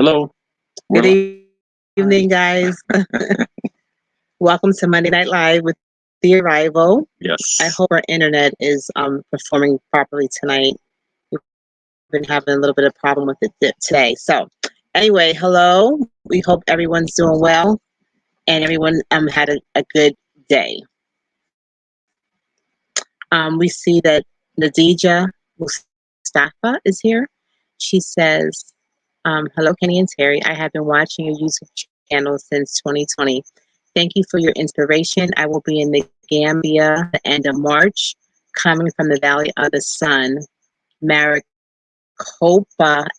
Hello. Good We're evening, guys. Welcome to Monday Night Live with the arrival. I yes. hope our internet is performing properly tonight. We've been having a little bit of problem with it today. So, anyway, hello. We hope everyone's doing well and everyone had a good day. We see that Nadija Mustafa is here. She says, hello, Kenny and Terry. I have been watching your YouTube channel since 2020. Thank you for your inspiration. I will be in the Gambia the end of March, coming from the Valley of the Sun, Maricopa,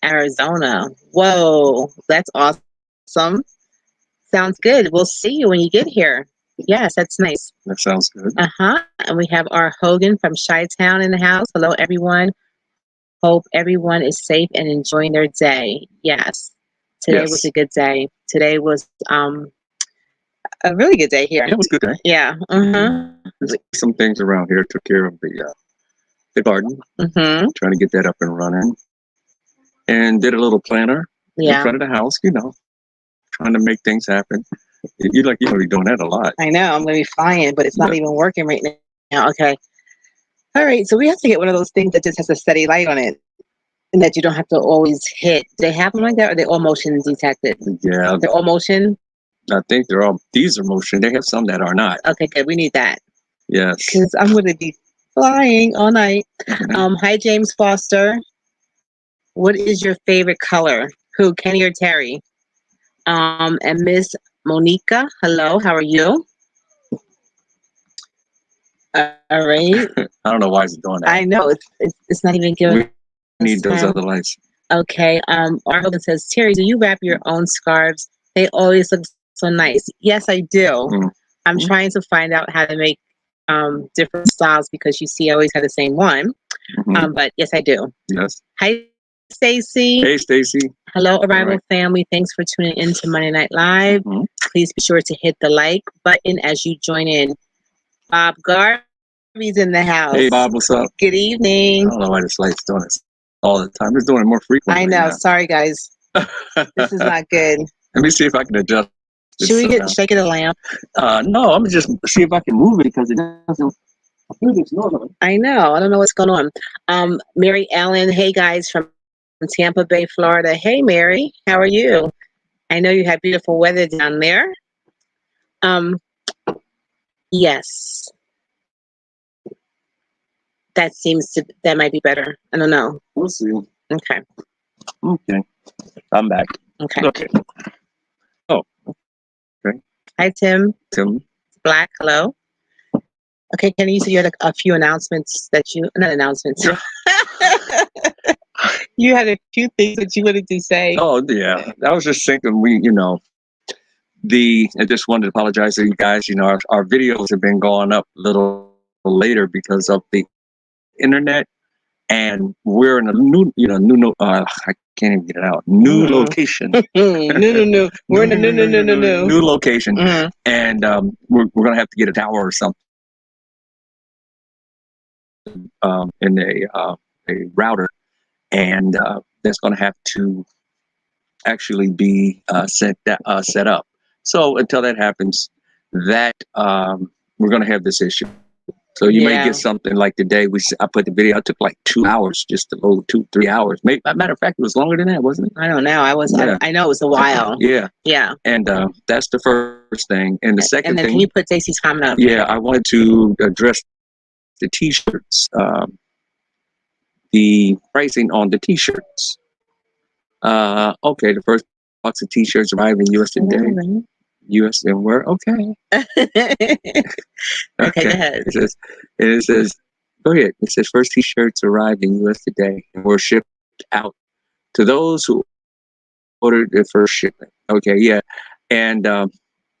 Arizona. Whoa, that's awesome. Sounds good. We'll see you when you get here. Yes, that's nice. That sounds good. And we have our Hogan from Chi-Town in the house. Hello, everyone. Hope everyone is safe and enjoying their day. Yes, today was a Yes. good day. Today was a really good day here. Yeah, it was a good day. Yeah. There's some things around here. Took care of the garden, trying to get that up and running, and did a little planner in Yeah. front of the house. Trying to make things happen. You're gonna be doing that a lot. I know. I'm going to be flying, but it's not Yeah. even working right now. Okay. All right. So we have to get one of those things that just has a steady light on it and that you don't have to always hit. Do they have them like that or are they all motion detected? Yeah, They're all motion? I think these are motion. They have some that are not. Okay, good. We need that Yes. because I'm going to be flying all night. Hi, James Foster. What is your favorite color? Who, Kenny or Terry? And Miss Monica, hello. How are you? All right. I don't know why it's doing that. I know it's not even giving. We need those other lights. Okay. Our Hogan says, Terry, do you wrap your own scarves? They always look so nice. Yes, I do. I'm trying to find out how to make different styles because you see, I always have the same one. But yes, I do. Yes. Hi, Stacy. Hey, Stacy. Hello, Arrival family. Thanks for tuning in to Monday Night Live. Please be sure to hit the like button as you join in. Bob Garvey's in the house. Hey, Bob, what's up? Good evening. I don't know why this light's doing this all the time. It's doing it more frequently. I know. Now. Sorry, guys. This is not good. Let me see if I can adjust. Should we shake it a lamp? No, I'm just see if I can move it because it doesn't. I know. I don't know what's going on. Mary Ellen, hey guys from Tampa Bay, Florida. Hey Mary, how are you? I know you have beautiful weather down there. Yes. That might be better. I don't know. We'll see. Okay. Okay. I'm back. Okay. Oh. Okay. Hi Tim. Tim. Black, hello. Okay, Kenny, you said you had a few announcements not announcements. You had a few things that you wanted to say. Oh, yeah. I was just thinking I just wanted to apologize to you guys. Our videos have been going up a little later because of the internet. And we're in a I can't even get it out. New location. No. We're in a new location. And we're going to have to get a tower or something. In a router, and that's going to have to actually be set up. So until that happens, that we're going to have this issue. So you may get something like today. I put the video. It took like 2 hours just to load, 2-3 hours. Matter of fact, it was longer than that, wasn't it? I don't know. I know it was a while. Yeah. Yeah. And that's the first thing. And the second and then thing. Can you put Stacey's comment up? Yeah, I wanted to address the T-shirts. The pricing on the T-shirts. Okay, the first box of T-shirts arrived in U.S. today. U.S. and where? Okay. Okay, go ahead. It says, go ahead. It says first T-shirts arrived in U.S. today and were shipped out to those who ordered their first shipment. Okay, yeah, and I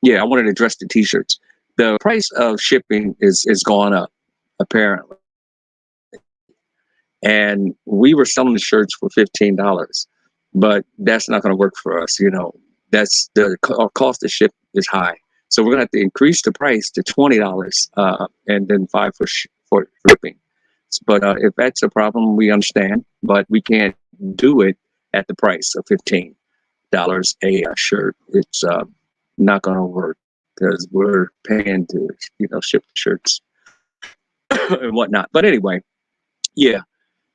wanted to address the T-shirts. The price of shipping is gone up apparently. And we were selling the shirts for $15, but that's not going to work for us. That's the cost to ship is high. So we're going to have to increase the price to $20 and then $5 for shipping. But if that's a problem, we understand, but we can't do it at the price of $15. a shirt. It's not going to work because we're paying to ship the shirts and whatnot. But anyway, yeah.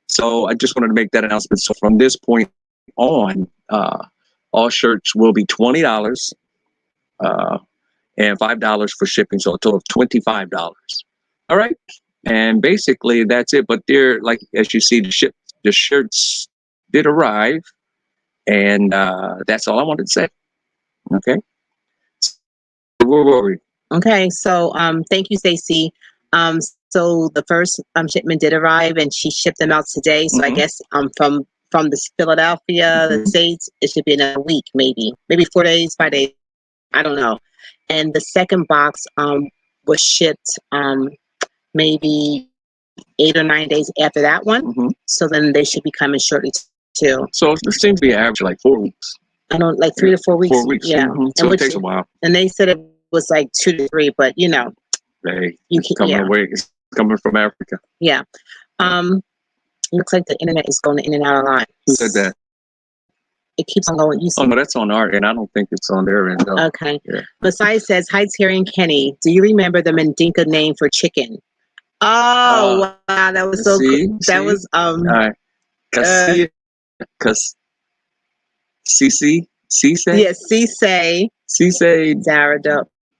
So I just wanted to make that announcement. So from this point on, all shirts will be $20 and $5 for shipping. So a total of $25. All right. And basically that's it. But they're like, as you see, the shirts did arrive. And that's all I wanted to say. Okay. Where were we? Okay, so thank you, Stacey. So the first shipment did arrive, and she shipped them out today. So I guess from the Philadelphia, the States, it should be in a week, maybe 4 days, 5 days, I don't know. And the second box was shipped maybe 8 or 9 days after that one. So then they should be coming shortly too. So it seems to be average like 4 weeks. I don't like 3 to 4 weeks. 4 weeks. Yeah. So it takes a while. And they said it was like 2 to 3, but hey, it's coming away. It's coming from Africa. Yeah. Looks like the internet is going in and out a lot. Who said that? It keeps on going. Oh no, that's on our end. I don't think it's on their end. Though. Okay. Yeah. Messiah says, "Hi Terry and Kenny. Do you remember the Mandinka name for chicken?" Oh wow, that was so cool. That was Cisse? Yes, Cisse.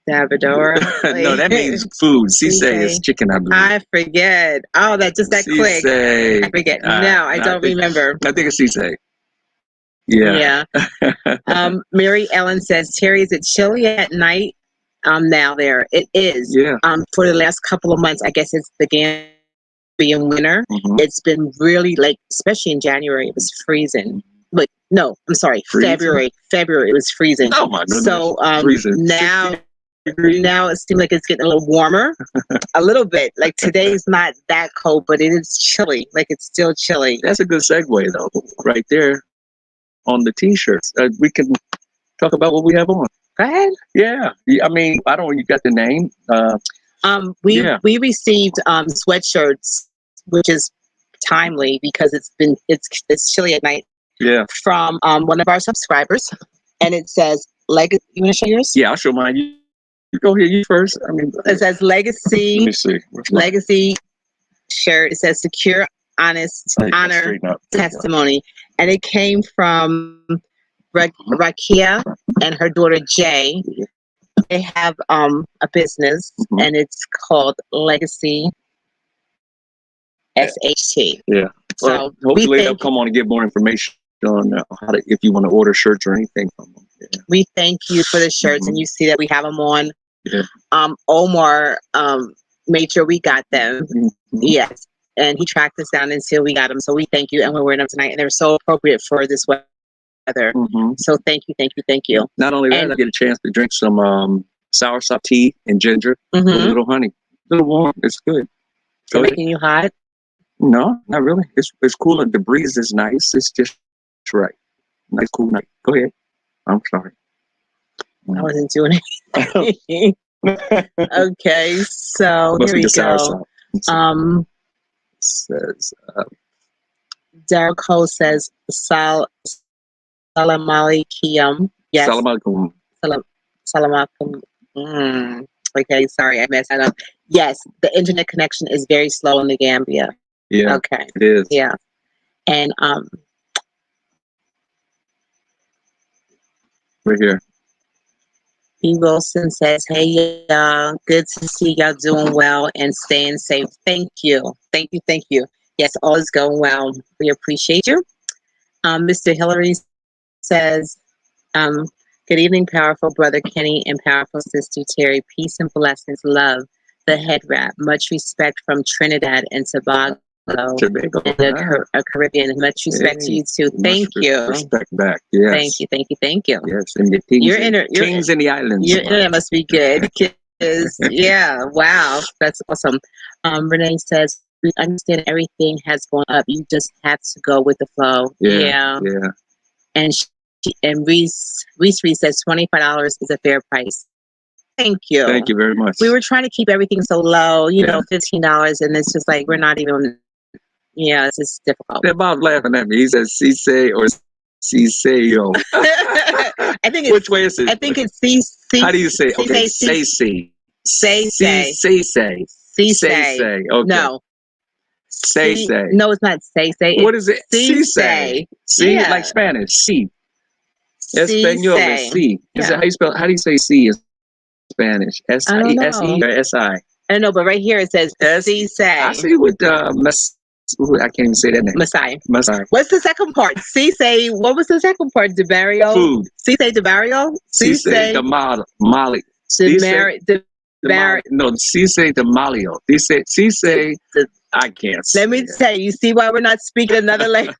Daradora. No, that means food. Cisse is chicken, I believe. I forget. Oh, that quick. I forget. No, I don't remember. I think it's Cisse. Yeah. Mary Ellen says, Terry, is it chilly at night now there? It is. Yeah. For the last couple of months, I guess it's the Gambian winter. It's been really, like, especially in January, it was freezing. But no, I'm sorry, freezing? February it was freezing. Oh my goodness. So freezing. now it seems like it's getting a little warmer, a little bit. Like today's not that cold, but it is chilly. Like it's still chilly. That's a good segue though, right there on the t-shirts. We can talk about what we have on. Go ahead. Yeah. I mean, I don't know. You got the name. We received sweatshirts, which is timely because it's chilly at night. Yeah. From one of our subscribers, and it says legacy. You want to show yours? Yeah, I'll show mine. You go here. You first. I mean, it says legacy. Let me see. Legacy shirt. It says secure, honest, honor, testimony, and it came from Rakia and her daughter Jay. They have a business, and it's called Legacy SHT. Yeah. So well, hopefully they'll come on and get more information on how to, if you want to order shirts or anything from them. Yeah. We thank you for the shirts, and you see that we have them on. Yeah. Omar made sure we got them. Yes, and he tracked us down until we got them. So we thank you, and we're wearing them tonight, and they're so appropriate for this weather. So thank you. Not only that, I get a chance to drink some soursop tea and ginger with a little honey. A little warm. It's good. So making you hot? No, not really. It's cooler. The breeze is nice. It's just right. Nice, cool night. Go ahead. I'm sorry. I wasn't doing anything. Okay, so here we go. Says Daryl Cole says Salam alaikum. Yes. Salam alaikum. Salam alaikum. Okay, sorry, I messed that up. Yes, the internet connection is very slow in the Gambia. Yeah. Okay. It is. Yeah. And we're here. B. Wilson says, hey y'all, good to see y'all doing well and staying safe. Thank you. Yes, all is going well. We appreciate you. Mr. Hillary says, good evening, powerful brother Kenny and powerful sister Terry. Peace and blessings. Love the head wrap. Much respect from Trinidad and Tobago. And the Caribbean. Much respect to you too. Thank you. Respect back. Yes. Thank you. Yes, and the kings in the islands. Your internet must be good. Yeah. Wow, that's awesome. Renee says, we understand everything has gone up. You just have to go with the flow. Yeah. And Reese says $25 is a fair price. Thank you. Thank you very much. We were trying to keep everything so low, you know, $15, and it's just like we're not even. Yeah, it's just difficult. They're about laughing at me. He says Cisse or Ciseyo. I think it's Which way is it? I think it's C. How do you say it? Okay, say. Say. Say. Okay. No. Say. No, it's not say. What is it? Say. See, Yeah. like Spanish. Sí. See. Espanol is sí. Is it how you spell? How do you say sí in Spanish? I don't know. S-E or S-I? I don't know, but right here it says see say. I see with I can't even say that name. Messiah. What's the second part? See say. What was the second part? DeBarrio. Food. See say DeBarrio. See say Molly. No, sí say the Malio. Sí say. I can't. Let me tell you. See why we're not speaking another language?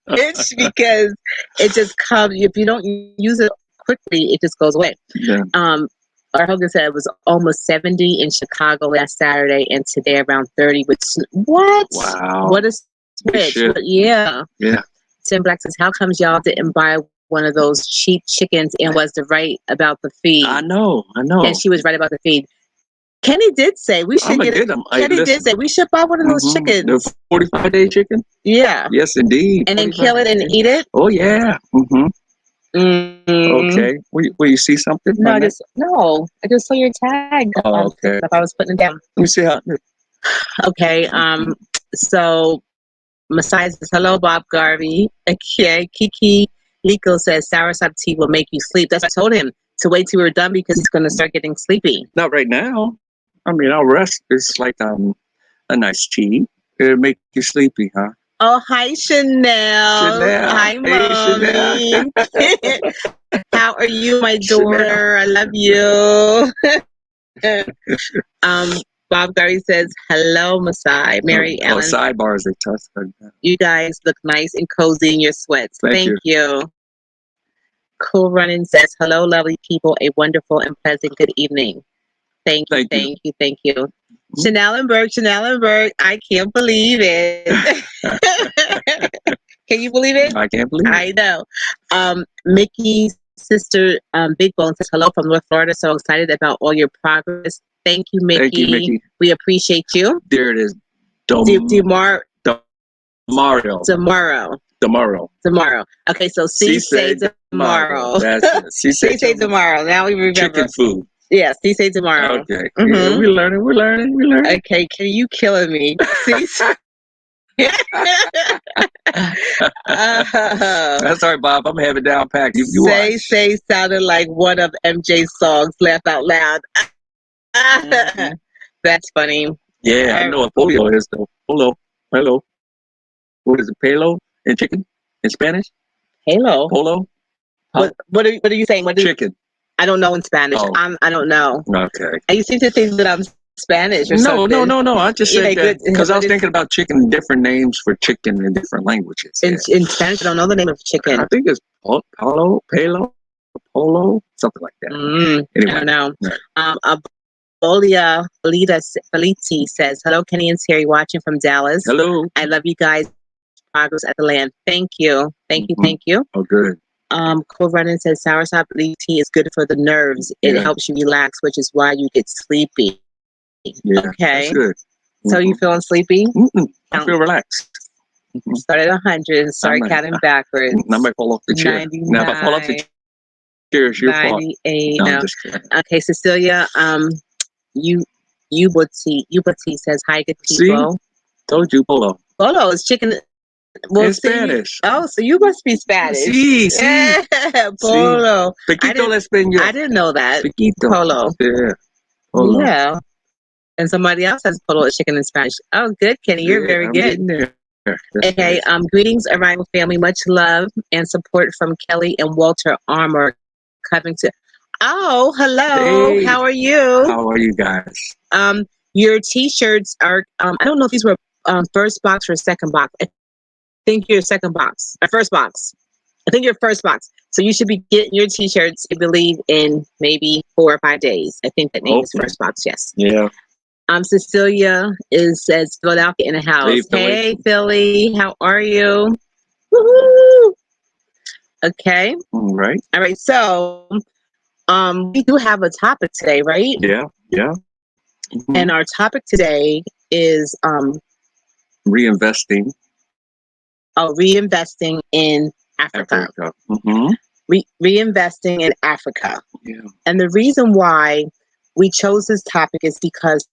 Because it just comes. If you don't use it quickly, it just goes away. Yeah. Our husband said it was almost 70 in Chicago last Saturday, and today around 30. What? Wow. What a switch! Yeah. Tim Black says, "How comes y'all didn't buy one of those cheap chickens and was right about the feed?" I know. And she was right about the feed. Kenny did say we should get them. Kenny did say we should buy one of those chickens. The 45-day chicken? Yeah. Yes, indeed. And then kill it and eat it? Oh, yeah. Okay. Will you see something? No, I just saw your tag. Oh, okay. If I was putting it down. Let me see how. Okay. So Messiah says, hello, Bob Garvey. Okay. Kiki Lico says, soursop tea will make you sleep. That's what I told him to wait till we were done because he's going to start getting sleepy. Not right now. I mean, I'll rest. It's like a nice tea. It'll make you sleepy, huh? Oh, hi, Chanel. Hi, Mommy. How are you, my daughter? I love you. Bob Garvey says, hello, Masai. Mary Ellen. Sidebars, they touch. You guys look nice and cozy in your sweats. Thank you. Cool Running says, hello, lovely people. A wonderful and pleasant good evening. Thank you. Mm-hmm. Chanel and Berg. I can't believe it. Can you believe it? I can't believe it. I know. Mickey's sister, Big Bone, says hello from North Florida. So excited about all your progress. Thank you, Mickey. Thank you, Mickey. We appreciate you. There it is. Tomorrow. Okay, so C say tomorrow. That's it. C say tomorrow. Now we remember. Chicken food. Yes, C say tomorrow. Okay. Yeah, we're learning. Okay, can you killing me? That's all right, Bob. I'm having it down packed. You say sounded like one of MJ's songs. Laugh out loud. That's funny. Yeah, I know what pollo is though. Hello. What is it? Pelo and chicken in Spanish? Polo. Huh? What are you saying? Chicken. I don't know in Spanish. I don't know. Okay. You seem to think that I'm Spanish or something. No. I just said that because I was thinking about chicken, different names for chicken in different languages. In Spanish, I don't know the name of chicken. I think it's polo, something like that. Anyway. I don't know. Bolia Feliti says, hello, Kenny and Terry, watching from Dallas. Hello. I love you guys. Progress at the land. Thank you. Thank you. Oh, good. Cool Running says, soursop leaf tea is good for the nerves. It helps you relax, which is why you get sleepy. Yeah, okay. That's good. So you feeling sleepy? I feel relaxed. Start at 100 and start counting backwards. I might fall off the chair. 99, now, if I fall off the chair, it's your 98. fault. No. Okay, Cecilia, Ubati says, hi, good people. See? Told you, polo. Polo is chicken. Well, in Spanish. Oh, so you must be Spanish. Sí. Yeah, polo. Pequito la español. I didn't know that. Pequito. Polo. Yeah. Polo. Yeah. And somebody else has polo chicken in Spanish. Oh, good, Kenny. You're very good. Okay. Greetings, Arrival family. Much love and support from Kelly and Walter Armour, Covington. Oh, hello. Hey, how are you? How are you guys? Your T-shirts are. I don't know if these were first box or second box. I think your second box or first box. I think your first box. So you should be getting your T-shirts, I believe, in maybe 4 or 5 days. I think that name is first box. Yes. Yeah. Cecilia says Philadelphia in the house. Hey, Philly, how are you? Woo-hoo! Okay. All right. So, we do have a topic today, right? Yeah. Mm-hmm. And our topic today is reinvesting. Reinvesting in Africa. Mm-hmm. Reinvesting in Africa. Yeah. And the reason why we chose this topic is because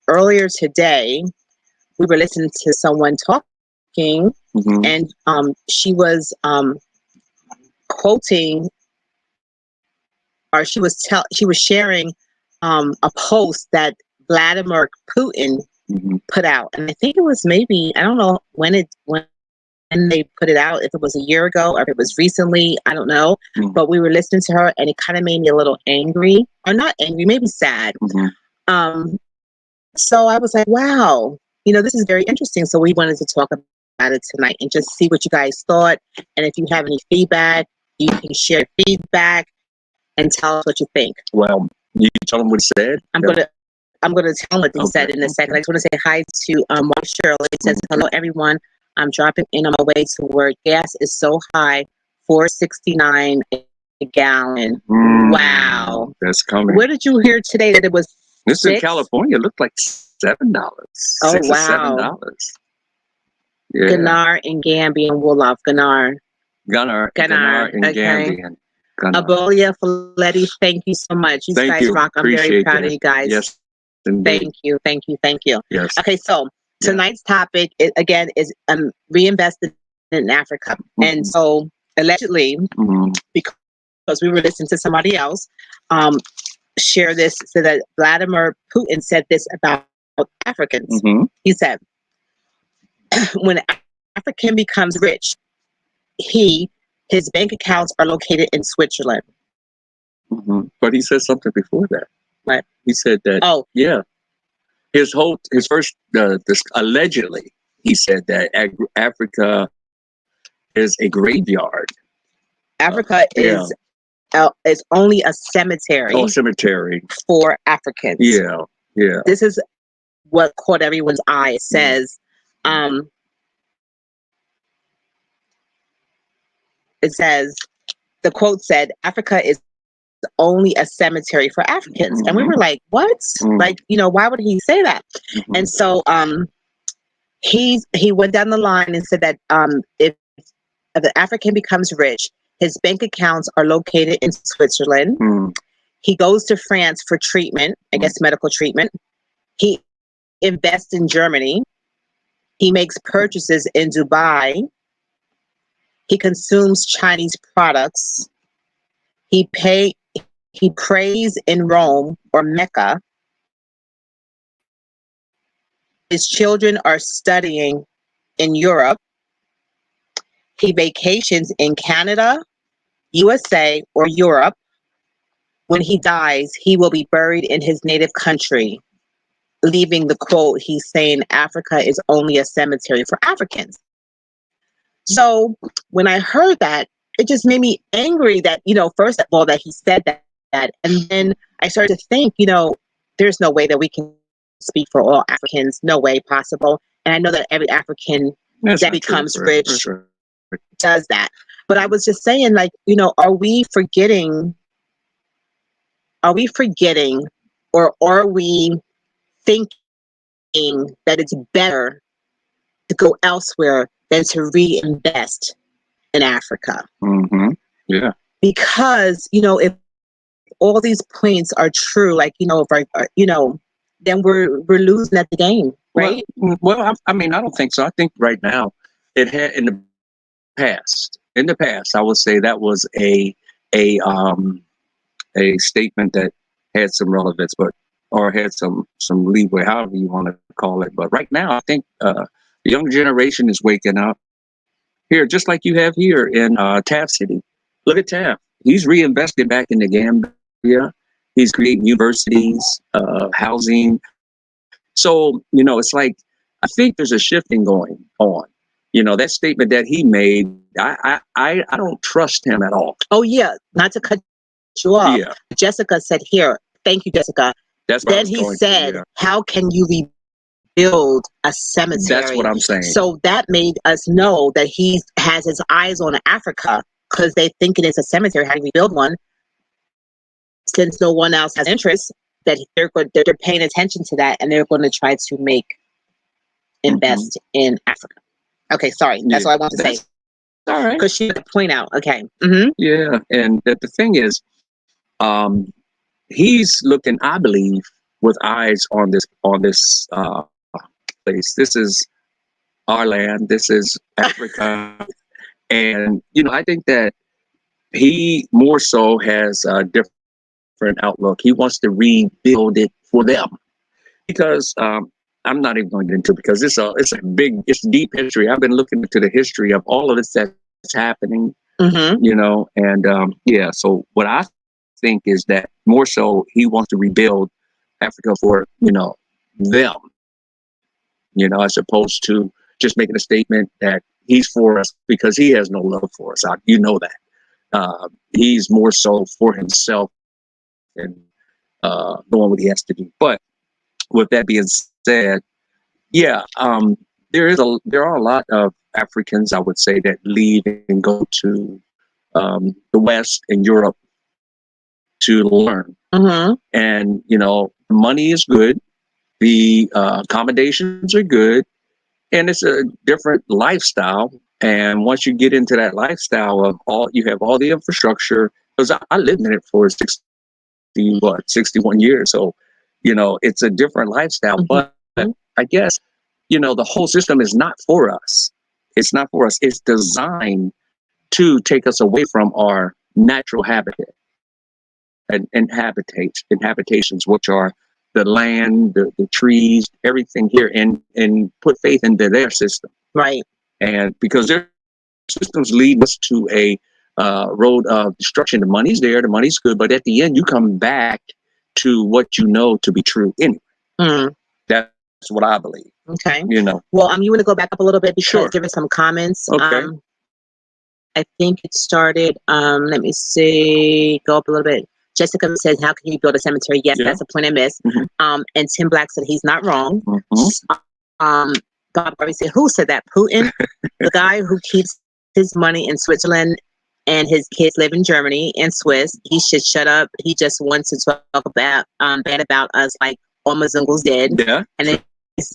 earlier today we were listening to someone talking, Mm-hmm. and she was quoting, or she was sharing a post that Vladimir Putin Mm-hmm. put out, and I think it was maybe, I don't know when they put it out, if it was a year ago or if it was recently, I don't know. Mm-hmm. But we were listening to her, and it kind of made me a little angry, or not angry, maybe sad. Mm-hmm. So I was like, wow, this is very interesting. So we wanted to talk about it tonight and just see what you guys thought. And if you have any feedback, you can share feedback and tell us what you think. Well, you tell them what he said. I'm gonna tell them what he said in a second. I just want to say hi to Mark Shirley. It says, hello everyone. I'm dropping in on my way to work. Gas is so high, $4.69 a gallon. Wow. That's coming. Where did you hear today that it was This $6? in California? It looked like $7. Oh, $6 wow. or $7. Yeah. Ganar and Gambia and Wolof. Ganar and okay. Gambia. Abolia Folletti, thank you so much. You Thank guys you. rock. I'm Appreciate very proud that. of you guys. Yes, indeed. Thank you. Yes. Okay, so tonight's topic again is reinvested in Africa. Mm-hmm. And so allegedly, mm-hmm. because we were listening to somebody else share this, so that Vladimir Putin said this about Africans. Mm-hmm. He said, when African becomes rich, his bank accounts are located in Switzerland. Mm-hmm. But he said something before that. What? He said that. Oh, yeah. His first allegedly, he said that Africa is a graveyard. Africa is only a cemetery. Oh, cemetery for Africans. Yeah. This is what caught everyone's eye. It says, the quote said, Africa is only a cemetery for Africans. Mm-hmm. And we were like, what? Mm-hmm. Like, why would he say that? Mm-hmm. And so he went down the line and said that if the African becomes rich, his bank accounts are located in Switzerland. Mm-hmm. He goes to France for treatment, I guess medical treatment. He invests in Germany. He makes purchases in Dubai. He consumes Chinese products. He prays in Rome or Mecca. His children are studying in Europe. He vacations in Canada, USA, or Europe. When he dies, he will be buried in his native country, leaving the quote, he's saying Africa is only a cemetery for Africans. So when I heard that, it just made me angry that, first of all, that he said that. And then I started to think, there's no way that we can speak for all Africans. No way possible. And I know that every African that becomes rich does that. But I was just saying, like, are we forgetting, or are we thinking that it's better to go elsewhere than to reinvest in Africa? Mm-hmm. Yeah. Because, if all these points are true, like, then we're losing at the game, right? Well, I mean, I don't think so. I think right now, it had in the past, I would say that was a statement that had some relevance, or had some leeway, however you want to call it. But right now, I think the young generation is waking up here, just like you have here in Taft City. Look at Taft. He's reinvested back in the Gambia. He's creating universities, housing. So, it's like, I think there's a shifting going on. That statement that he made, I don't trust him at all. Oh, yeah. Not to cut you off. Yeah. Jessica said here, thank you, Jessica. Then he said, how can you rebuild a cemetery? That's what I'm saying. So that made us know that he has his eyes on Africa, because they think it is a cemetery. How do we build one? Since no one else has interest, that they're paying attention to that, and they're going to try to invest in Africa. Okay, sorry. That's all I want to say. All right. Because she put the point out. Okay. Yeah, and the thing is, um, he's looking, I believe, with eyes on this place. This is our land. This is Africa, and I think that he more so has a different outlook. He wants to rebuild it for them because I'm not even going to get into it because it's deep history. I've been looking into the history of all of this that's happening, and yeah. So what I think is that more so he wants to rebuild Africa for them, as opposed to just making a statement that he's for us because he has no love for us. That. He's more so for himself and doing what he has to do. But with that being said, yeah, there are a lot of Africans, I would say, that leave and go to the West and Europe to learn. And money is good, the accommodations are good, and it's a different lifestyle. And once you get into that lifestyle of you have all the infrastructure, because I lived in it for 61 years. So, it's a different lifestyle. But I guess, the whole system is not for us. It's not for us. It's designed to take us away from our natural habitat and habitations, which are the land, the trees, everything here, and put faith into their system. Right. And because their systems lead us to a road of destruction. The money's there, the money's good, but at the end, you come back to what you know to be true anyway. That's what I believe. Okay. Well, you want to go back up a little bit because there were some comments. Okay. I think it started. Let me see. Go up a little bit. Jessica says, "How can you build a cemetery?" Yes, that's a point I missed. And Tim Black said he's not wrong. Bob Harvey said, "Who said that? Putin, the guy who keeps his money in Switzerland and his kids live in Germany and Swiss. He should shut up. He just wants to talk about bad about us, like all Mazungos did." Yeah, and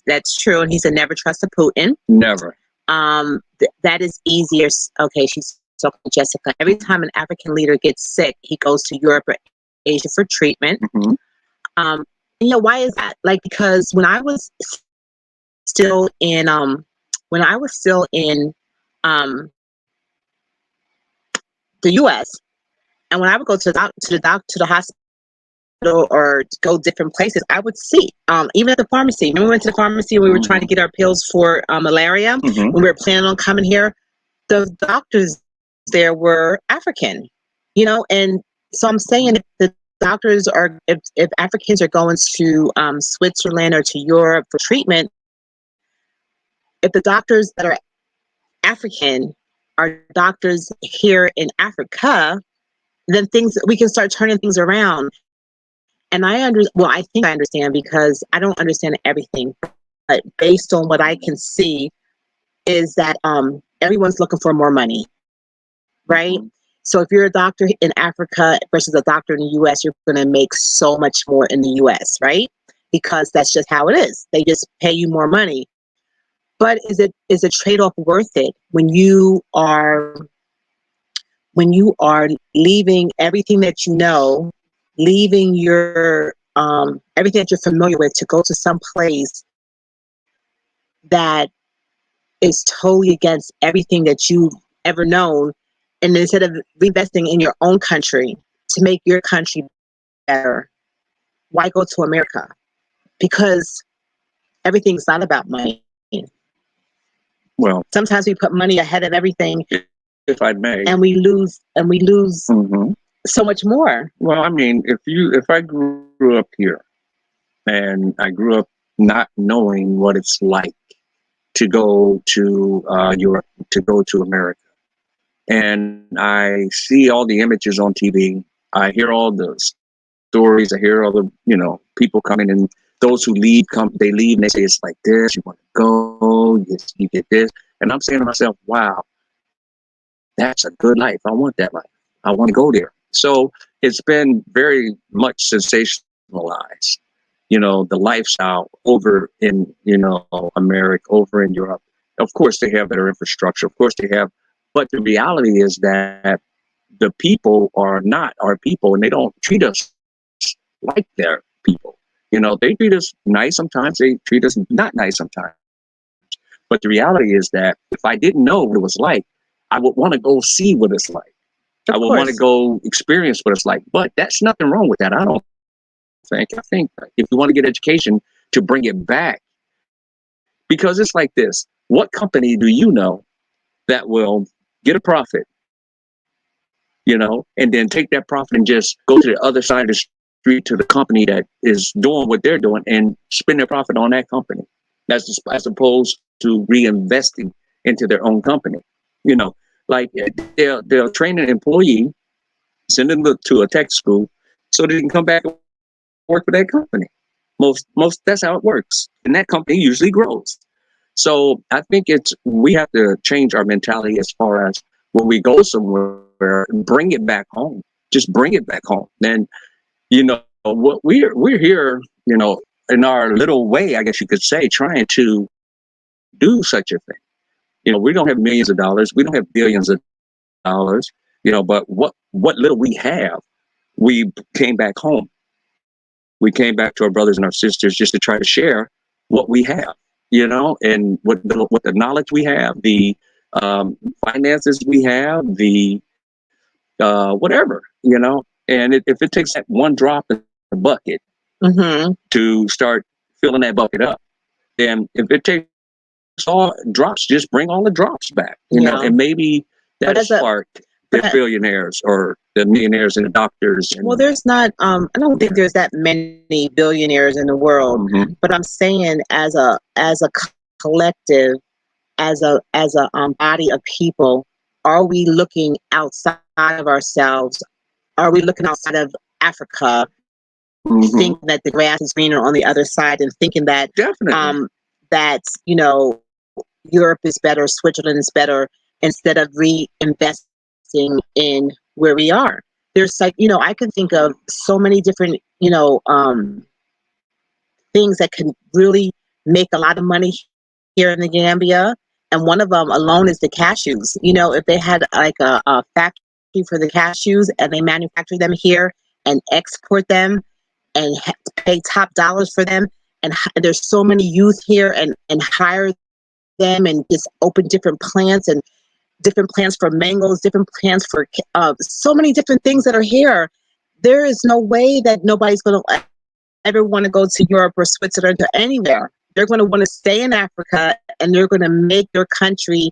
that's true. And he said, "Never trust a Putin. Never." That is easier. Okay, she's talking to Jessica. Every time an African leader gets sick, he goes to Europe or Asia for treatment. Why is that? Like, because when I was still in the U.S. and when I would go to the hospital or go different places, I would see even at the pharmacy. Remember we went to the pharmacy and we were trying to get our pills for malaria when we were planning on coming here. The doctors there were African, and so I'm saying if the doctors are, if Africans are going to Switzerland or to Europe for treatment, if the doctors that are African are doctors here in Africa, then we can start turning things around. And I think I understand because I don't understand everything, but based on what I can see is that everyone's looking for more money, right? So if you're a doctor in Africa versus a doctor in the US, you're going to make so much more in the US, right? Because that's just how it is. They just pay you more money. But is a trade-off worth it when you are leaving everything that you know, leaving your everything that you're familiar with to go to some place that is totally against everything that you've ever known, and instead of reinvesting in your own country to make your country better, why go to America? Because everything's not about money. Well, sometimes we put money ahead of everything, if I may, and we lose so much more. Well, I mean, if I grew up here and I grew up not knowing what it's like to go to Europe, to go to America, and I see all the images on TV, I hear all the stories, I hear all the people coming, and those who leave they leave and they say it's like this, you want to go, you get this, and I'm saying to myself, wow, that's a good life. I want that life. I want to go there. So it's been very much sensationalized, the lifestyle over in, America, over in Europe. Of course, they have better infrastructure. Of course, they have But the reality is that the people are not our people, and they don't treat us like their people. They treat us nice sometimes, they treat us not nice sometimes. But the reality is that if I didn't know what it was like, I would want to go see what it's like. I Of would want to course. go experience what it's like. But that's nothing wrong with that, I don't think. I think if you want to get education, to bring it back, because it's like this: what company do you know that will get a profit, and then take that profit and just go to the other side of the street to the company that is doing what they're doing and spend their profit on that company, as opposed to reinvesting into their own company? You know, like they'll train an employee, send them to a tech school, so they can come back and work for that company. Most That's how it works, and that company usually grows. So I think we have to change our mentality as far as when we go somewhere, bring it back home. Just bring it back home. And what we're here, in our little way, I guess you could say, trying to do such a thing. We don't have millions of dollars, we don't have billions of dollars, but what little we have, we came back home. We came back to our brothers and our sisters just to try to share what we have, and what the knowledge we have, the finances we have, the whatever, and if it takes that one drop in the bucket to start filling that bucket up, then if it takes all drops, just bring all the drops back, Yeah. and maybe But that'll as a spark the but billionaires or the millionaires and the doctors. well, And there's not. I don't think there's that many billionaires in the world. Mhm. But I'm saying, as a collective, as a body of people, are we looking outside of ourselves? Are we looking outside of Africa, Mhm. thinking that the grass is greener on the other side, and thinking that Definitely. that Europe is better, Switzerland is better, instead of reinvesting in where we are? There's I can think of so many different things that can really make a lot of money here in the Gambia. And one of them alone is the cashews. If they had like a factory for the cashews and they manufacture them here and export them and pay top dollars for them, and there's so many youth here, and hire them and just open different plants, and different plants for mangoes, different plants for so many different things that are here. There is no way that nobody's going to ever want to go to Europe or Switzerland or anywhere. They're going to want to stay in Africa, and they're going to make their country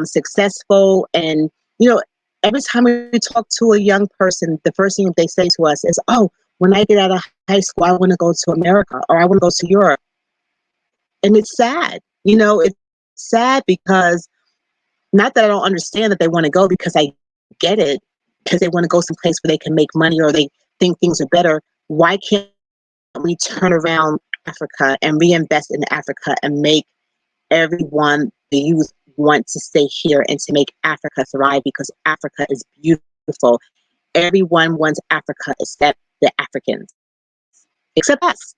successful. And every time we talk to a young person, the first thing they say to us is, "Oh, when I get out of high school, I want to go to America, or I want to go to Europe." And it's sad. It's sad because, not that I don't understand that they want to go, because I get it, because they want to go someplace where they can make money, or they think things are better. Why can't we turn around Africa and reinvest in Africa and make everyone, the youth, want to stay here and to make Africa thrive, because Africa is beautiful. Everyone wants Africa except the Africans, except us.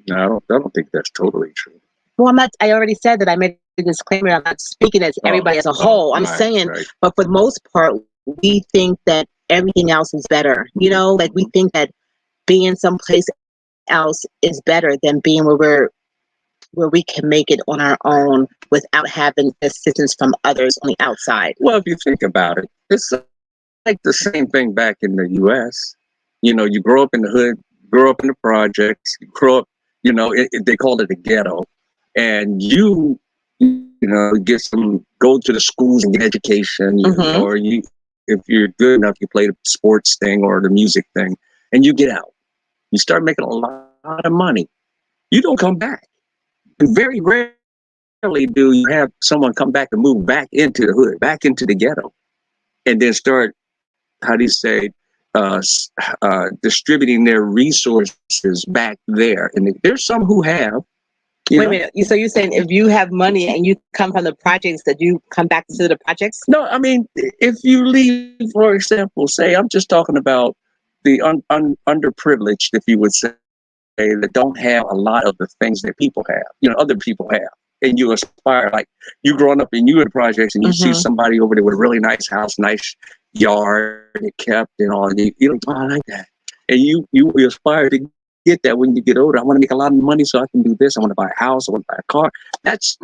No, I don't think that's totally true. Well, I already said that. I made a disclaimer. I'm not speaking as everybody as a whole. I'm saying, right. but for the most part, we think that everything else is better. Like we think that being someplace else is better than being where we can make it on our own without having assistance from others on the outside. Well, if you think about it, it's like the same thing back in the U.S. You grow up in the hood, grow up in the projects, you grow up, they call it the ghetto, and go to the schools and get education, or if you're good enough, you play the sports thing or the music thing, and you get out. You start making a lot of money. You don't come back. Very rarely do you have someone come back and move back into the hood, back into the ghetto, and then start, how do you say, distributing their resources back there. And there's some who have. Wait a minute. So you're saying if you have money and you come from the projects, that you come back to the projects? No, I mean, if you leave, for example, say, I'm just talking about the underprivileged, if you would say, that don't have a lot of the things that people have, other people have. and you aspire, like you growing up and you in the projects and you see Mm-hmm. somebody over there with a really nice house, nice yard, and kept and all, and you're like, oh, I like that. And you aspire to get that when you get older. I want to make a lot of money so I can do this. I want to buy a house. I want to buy a car. That's,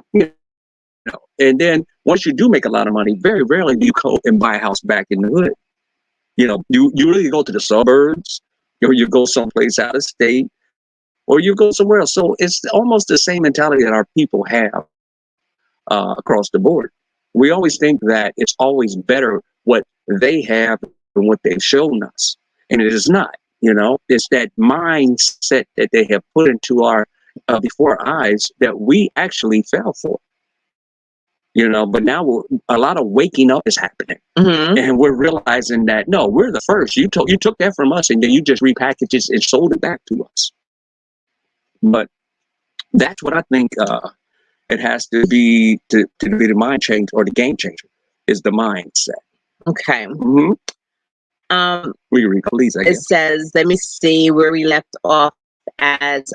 and then once you do make a lot of money, very rarely do you go and buy a house back in the hood. You really go to the suburbs, or you go someplace out of state, or you go somewhere else. So it's almost the same mentality that our people have across the board. We always think that it's always better what they have than what they've shown us, and it is not. It's that mindset that they have put into our before our eyes that we actually fell for. But now a lot of waking up is happening, Mm-hmm. and we're realizing that no, we're the first. You took that from us, and then you just repackaged it and sold it back to us. But that's what I think it has to be to be the mind change or the game changer is the mindset. Okay. Mm-hmm. We read, please. It says, let me see where we left off as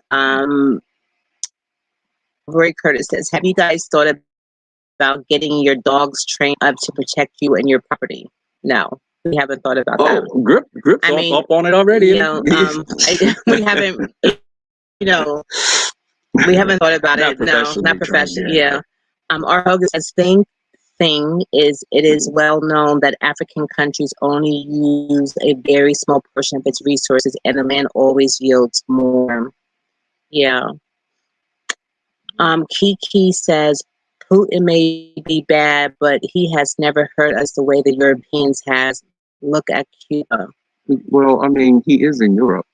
Roy Curtis says, have you guys thought about getting your dogs trained up to protect you and your property? No, we haven't thought about that. Grip's up on it already. We haven't, we haven't thought about it. No, not professionally. Yeah. Our hug says thing is, it is well known that African countries only use a very small portion of its resources, and the land always yields more. Yeah. Kiki says, Putin may be bad, but he has never hurt us the way the Europeans has. Look at Cuba. Well, I mean, he is in Europe.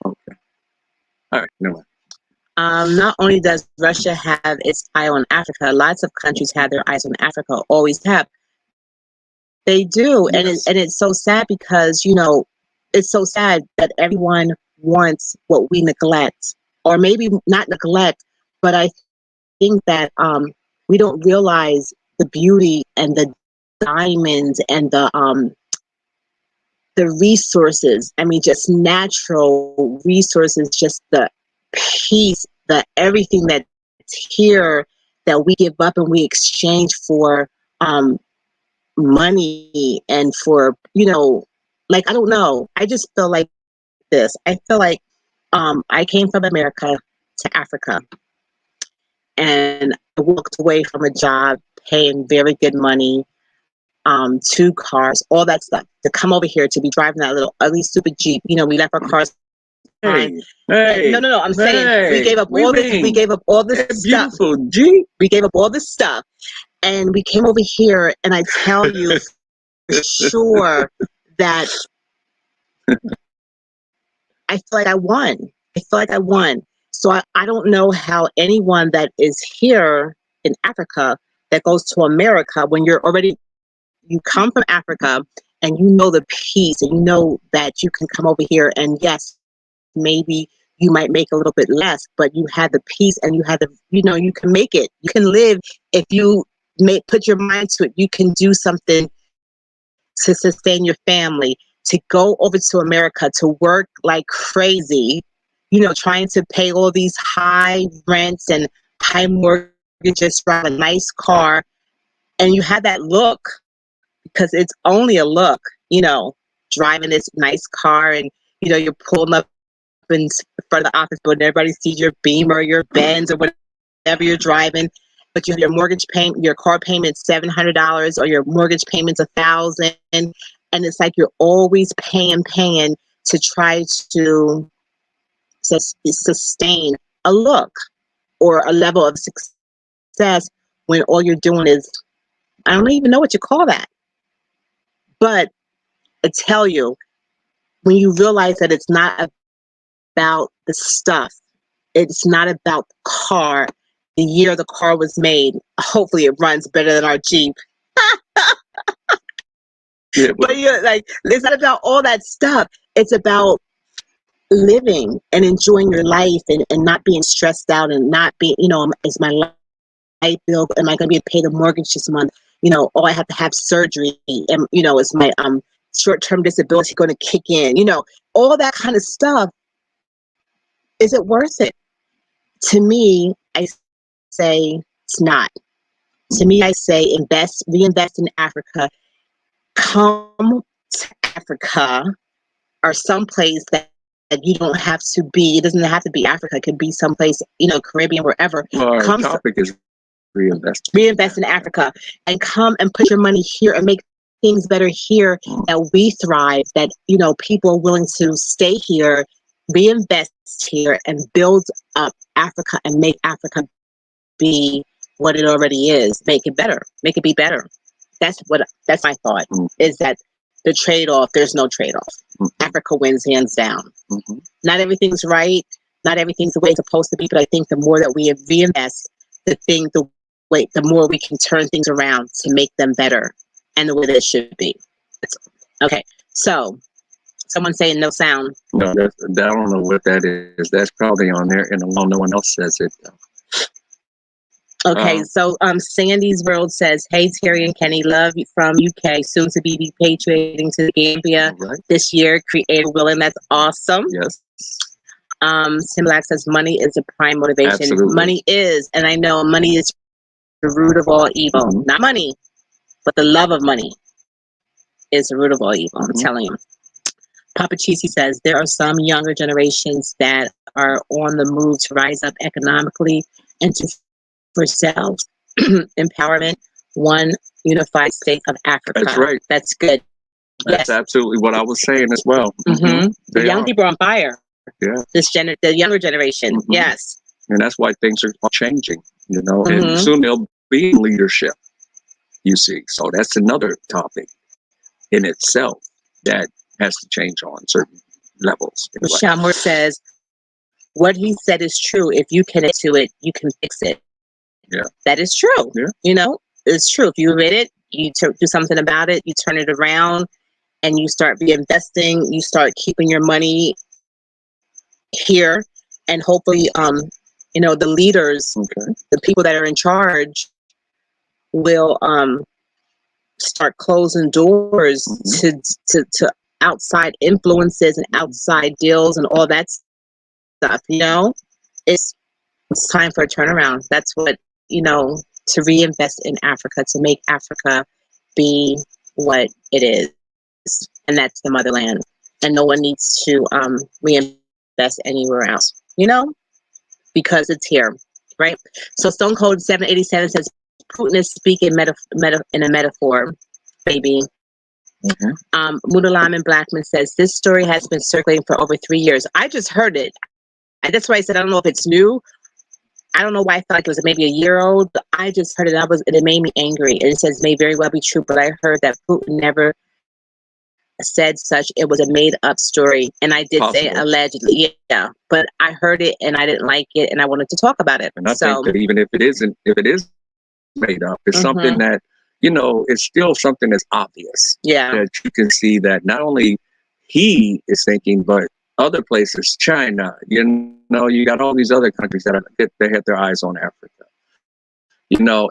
Okay. All right. No. Not only does Russia have its eye on Africa, lots of countries have their eyes on Africa, always have. They do. Yes. And it's so sad because, it's so sad that everyone wants what we neglect, or maybe not neglect, but I think that we don't realize the beauty and the diamonds and the resources. I mean, just natural resources, just the peace, the everything that's here that we give up and we exchange for money and for, like, I don't know. I just feel like this. I feel like I came from America to Africa, and I walked away from a job paying very good money, 2 cars, all that stuff, to come over here to be driving that little ugly stupid Jeep. We left our cars behind. No. I'm saying we gave up all this. We gave up all this stuff. Beautiful Jeep. We gave up all this stuff, and we came over here. And I tell you for sure that I feel like I won. So I don't know how anyone that is here in Africa that goes to America, when you come from Africa and you know the peace, and you know that you can come over here, and yes, maybe you might make a little bit less, but you have the peace, and you have the, you can make it. You can live if you put your mind to it. You can do something to sustain your family. To go over to America to work like crazy, trying to pay all these high rents and high mortgages, drive a nice car, and you have that look, because it's only a look, driving this nice car, and you're pulling up in front of the office building, everybody sees your Beamer, your Benz, or whatever you're driving, but your mortgage payment, your car payment's $700, or your mortgage payment's $1,000, and it's like you're always paying to try to sustain a look or a level of success, when all you're doing is, I don't even know what you call that. But I tell you, when you realize that it's not about the stuff, it's not about the car, the year the car was made, hopefully it runs better than our Jeep. Yeah, but you're like, it's not about all that stuff. It's about living and enjoying your life, and not being stressed out, and not being, is my light bill, am I going to be able to pay the mortgage this month? I have to have surgery, and, is my short-term disability going to kick in? All that kind of stuff. Is it worth it To me, I say it's not. To me, I say reinvest in Africa. Come to Africa or someplace that you don't have to be. It doesn't have to be Africa. It could be someplace, Caribbean, wherever. Our topic is reinvest. Reinvest in Africa and come and put your money here and make things better here. That we thrive. That people are willing to stay here, reinvest here, and build up Africa and make Africa be what it already is. Make it better. Make it be better. That's my thought. Is that the trade-off? There's no trade-off. Africa wins hands down. Not everything's right. Not everything's the way it's supposed to be. But I think the more that we reinvest, the more we can turn things around to make them better and the way that it should be. Okay. So, someone saying no sound. No, I don't know what that is. That's probably on there, and no one else says it. Okay, so Sandy's World says, "Hey Terry and Kenny, love from UK, soon to be repatriating to Gambia this year. Creator willing, that's awesome." Yes. Simlac says, "Money is a prime motivation." Absolutely. Money is, and I know money is the root of all evil. Not money, but the love of money is the root of all evil. I'm telling you. Papa Cheesy says, "There are some younger generations that are on the move to rise up economically and to for self-empowerment, one unified state of Africa." That's right. That's good. That's absolutely what I was saying as well. The young people are on fire. Yeah. The younger generation. Yes. And that's why things are changing, and soon they'll be in leadership, you see. So that's another topic in itself that has to change on certain levels. Michelle Moore says, "What he said is true. If you connect to it, you can fix it." Yeah. That is true. Yeah. It's true. If you read it, you do something about it, you turn it around, and you start reinvesting, you start keeping your money here, and hopefully, the leaders, the people that are in charge will start closing doors to outside influences and outside deals and all that stuff. It's time for a turnaround. That's what, to reinvest in Africa, to make Africa be what it is. And that's the motherland. And no one needs to reinvest anywhere else, because it's here, right? So Stone Cold 787 says, "Putin is speaking in a metaphor, baby." Mudalam and Blackman says, "This story has been circulating for over 3 years." I just heard it. And that's why I said, I don't know if it's new. I don't know why I felt like it was maybe a year old, but I just heard it. And it made me angry. And it says, "May very well be true," but I heard that Putin never said such. It was a made up story. And I did say allegedly. Yeah. But I heard it and I didn't like it and I wanted to talk about it. And I think that even if it is made up, it's something that, it's still something that's obvious. Yeah. That you can see that not only he is thinking, but other places, China, you got all these other countries that they have their eyes on Africa,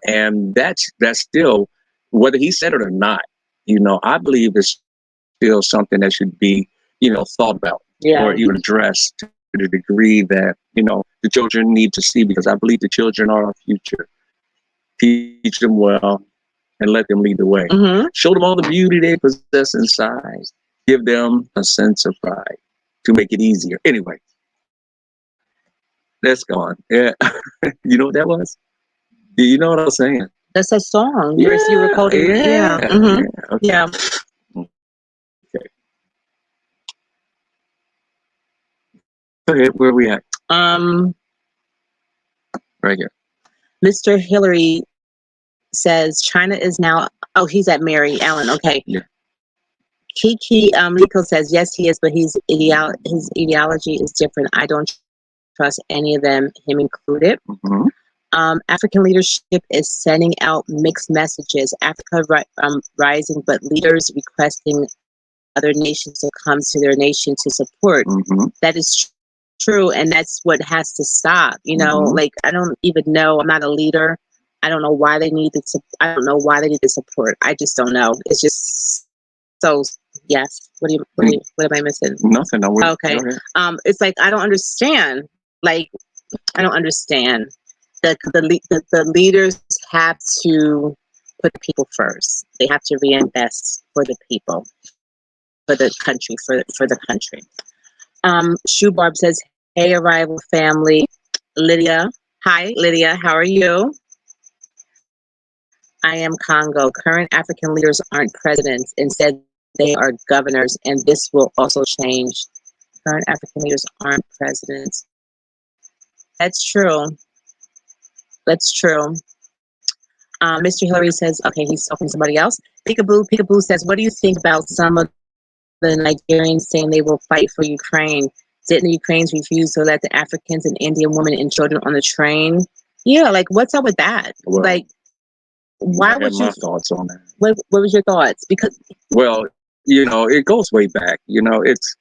and that's still, whether he said it or not, I believe it's still something that should be, thought about or even addressed to the degree that, the children need to see, because I believe the children are our future. Teach them well and let them lead the way. Show them all the beauty they possess inside. Give them a sense of pride to make it easier. Anyway, that's gone. Yeah. You know what that was? You know what I was saying? That's a song. You were quoting. Yeah. Okay. Yeah. Okay. Okay, where are we at? Right here. Mr. Hillary says China is now. Oh, he's at Mary Ellen. Okay. Yeah. Kiki Rico says yes, he is, but his ideology is different. I don't trust any of them, him included. African leadership is sending out mixed messages. Africa rising, but leaders requesting other nations to come to their nation to support. That is true, and that's what has to stop. Like, I don't even know. I'm not a leader. I don't know why they need to. I don't know why they need the support. I just don't know. It's just so. Yes. What am I missing? Nothing. Okay. It's like I don't understand. Like, I don't understand. The leaders have to put the people first. They have to reinvest for the people, for the country, for the country. Shoebarb says, "Hey, arrival family, Lydia. Hi, Lydia. How are you? I am Congo. Current African leaders aren't presidents. Instead, they are governors, and this will also change. Current African leaders aren't presidents. That's true. That's true." Mr. Hillary says, okay, he's talking to somebody else. Peekaboo says, what do you think about some of the Nigerians saying they will fight for Ukraine? Didn't the Ukrainians refuse to let the Africans and Indian women and children on the train? Yeah, like what's up with that? Well, like, why would you? My thoughts on that. What was your thoughts? Because well, it goes way back. It's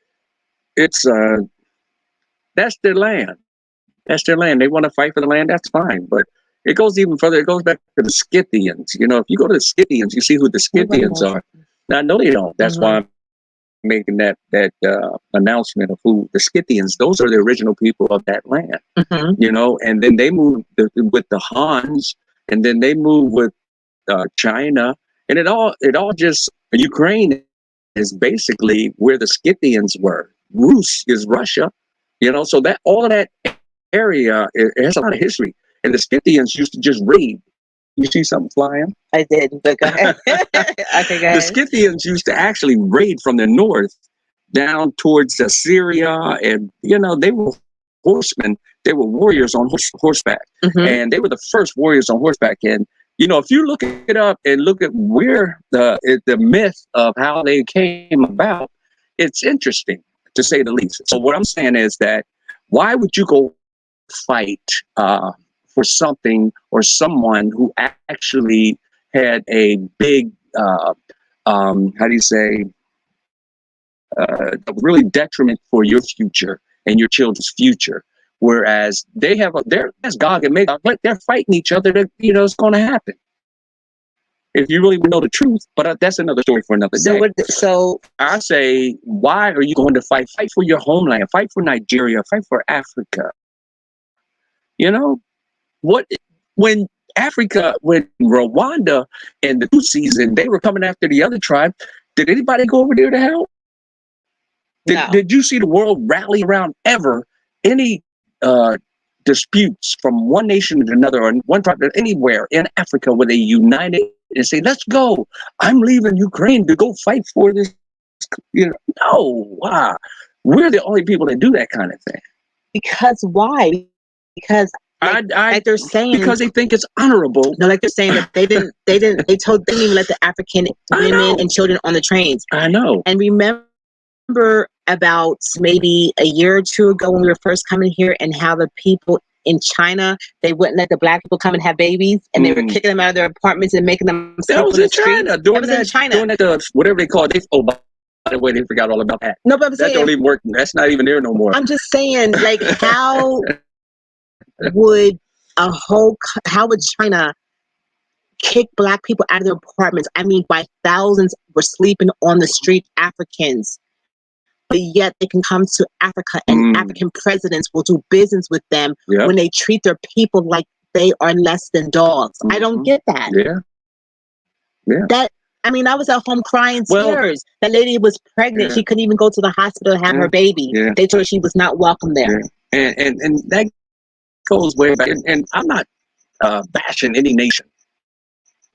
that's their land. That's their land. They want to fight for the land. That's fine. But it goes even further. It goes back to the Scythians. If you go to the Scythians, you see who the Scythians are. Now, no, they don't. That's why I'm making that announcement of who the Scythians. Those are the original people of that land. And then they moved with the Hans, and then they moved with China, and it all just Ukraine is basically where the Scythians were. Rus is Russia. So that all of that area, it has a lot of history. And the Scythians used to just raid. You see something flying? I did, but go ahead. Okay, go ahead. The Scythians used to actually raid from the north down towards Syria, and they were horsemen. They were warriors on horseback, and they were the first warriors on horseback. And if you look it up and look at where the myth of how they came about, it's interesting to say the least. So what I'm saying is that why would you go fight for something or someone who actually had a big, how do you say, really detriment for your future and your children's future? Whereas that's Gog and Magog, but they're fighting each other. That it's going to happen. If you really know the truth, but that's another story for another day. So I say, why are you going to fight? Fight for your homeland. Fight for Nigeria. Fight for Africa. When Rwanda and the Tutsis and they were coming after the other tribe, did anybody go over there to help? Did you see the world rally around ever any disputes from one nation to another or one tribe anywhere in Africa where they united and say, let's go, I'm leaving Ukraine to go fight for this? No, wow. We're the only people that do that kind of thing. Because why? Because like they're saying, because they think it's honorable. No, like they're saying that they didn't even let the African women and children on the trains. I know. And remember about maybe a year or two ago when we were first coming here, and how the people in China, they wouldn't let the black people come and have babies, and they were kicking them out of their apartments and making them sleep that was on in the street. China. Doing that, whatever they call it. By the way, they forgot all about that. No, but I'm saying, that don't even work. That's not even there no more. I'm just saying, like, how would China kick black people out of their apartments? I mean, by thousands were sleeping on the street, Africans. But yet they can come to Africa, and African presidents will do business with them when they treat their people like they are less than dogs. I don't get that. Yeah. I was at home crying tears. That lady was pregnant. Yeah. She couldn't even go to the hospital and have her baby. Yeah. They told her she was not welcome there. Yeah. And that goes way back. And I'm not bashing any nation.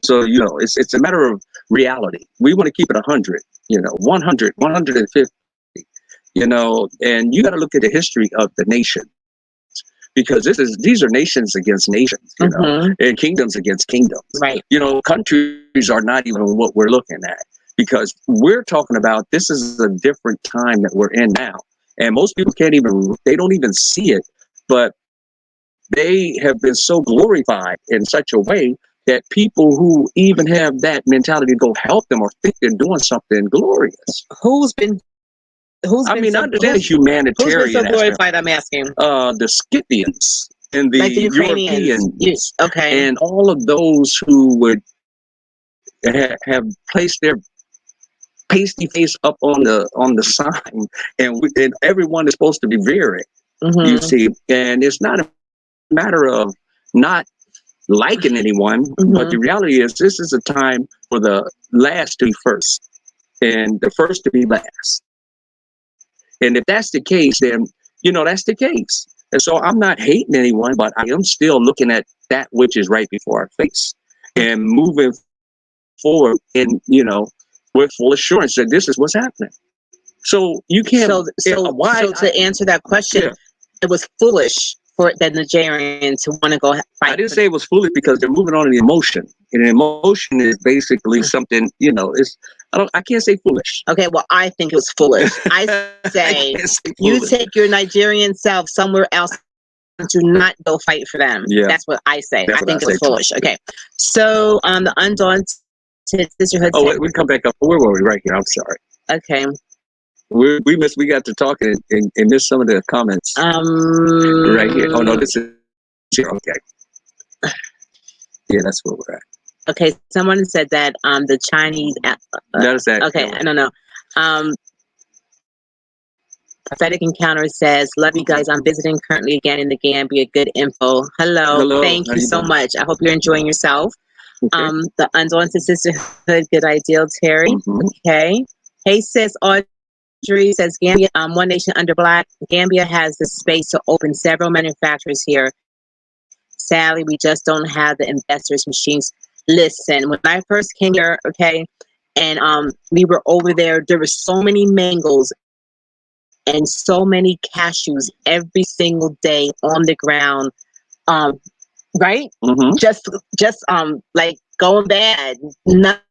So, it's a matter of reality. We want to keep it 100, 100, 150. And you got to look at the history of the nation, because these are nations against nations, and kingdoms against kingdoms. Right. Countries are not even what we're looking at, because we're talking about this is a different time that we're in now. And most people they don't even see it, but they have been so glorified in such a way that people who even have that mentality to go help them or think they're doing something glorious. Understand humanitarian. Who's been so glorified? I'm asking. The Scythians and the Europeans. Yes. Okay. And all of those who would have placed their pasty face up on the sign, and everyone is supposed to revere it. You see, and it's not matter of not liking anyone, but the reality is this is a time for the last to be first and the first to be last. And if that's the case, then, that's the case. And so I'm not hating anyone, but I am still looking at that which is right before our face and moving forward and, with full assurance that this is what's happening. So you can't. So to answer that question, it was foolish for the Nigerian to want to go fight. I didn't say it was foolish because they're moving on in the emotion, and emotion is basically something. I can't say foolish. Okay, well, I think it was foolish. I say you take your Nigerian self somewhere else. Do not go fight for them. Yeah. That's what I say. I think it was foolish. Okay, so the Undaunted Sisterhood. Oh, wait, we come back up. Where were we? Right here. I'm sorry. Okay. We got to talk and missed some of the comments. Right here. Oh no, this is here. Okay. Yeah, that's where we're at. Okay, someone said that the Chinese. Notice that. Okay, I don't know. Prophetic Encounter says, "Love you guys. I'm visiting currently again in the Gambia. Good info. Hello. Thank you so much. I hope you're enjoying yourself." Okay. The Undaunted Sisterhood. Good idea, Terry. Okay. Hey sis, Audrey says Gambia, one nation under black. Gambia has the space to open several manufacturers here. Sadly, we just don't have the investors, machines. Listen, when I first came here, okay, and we were over there were so many mangoes and so many cashews every single day on the ground, right? Just like going bad, nothing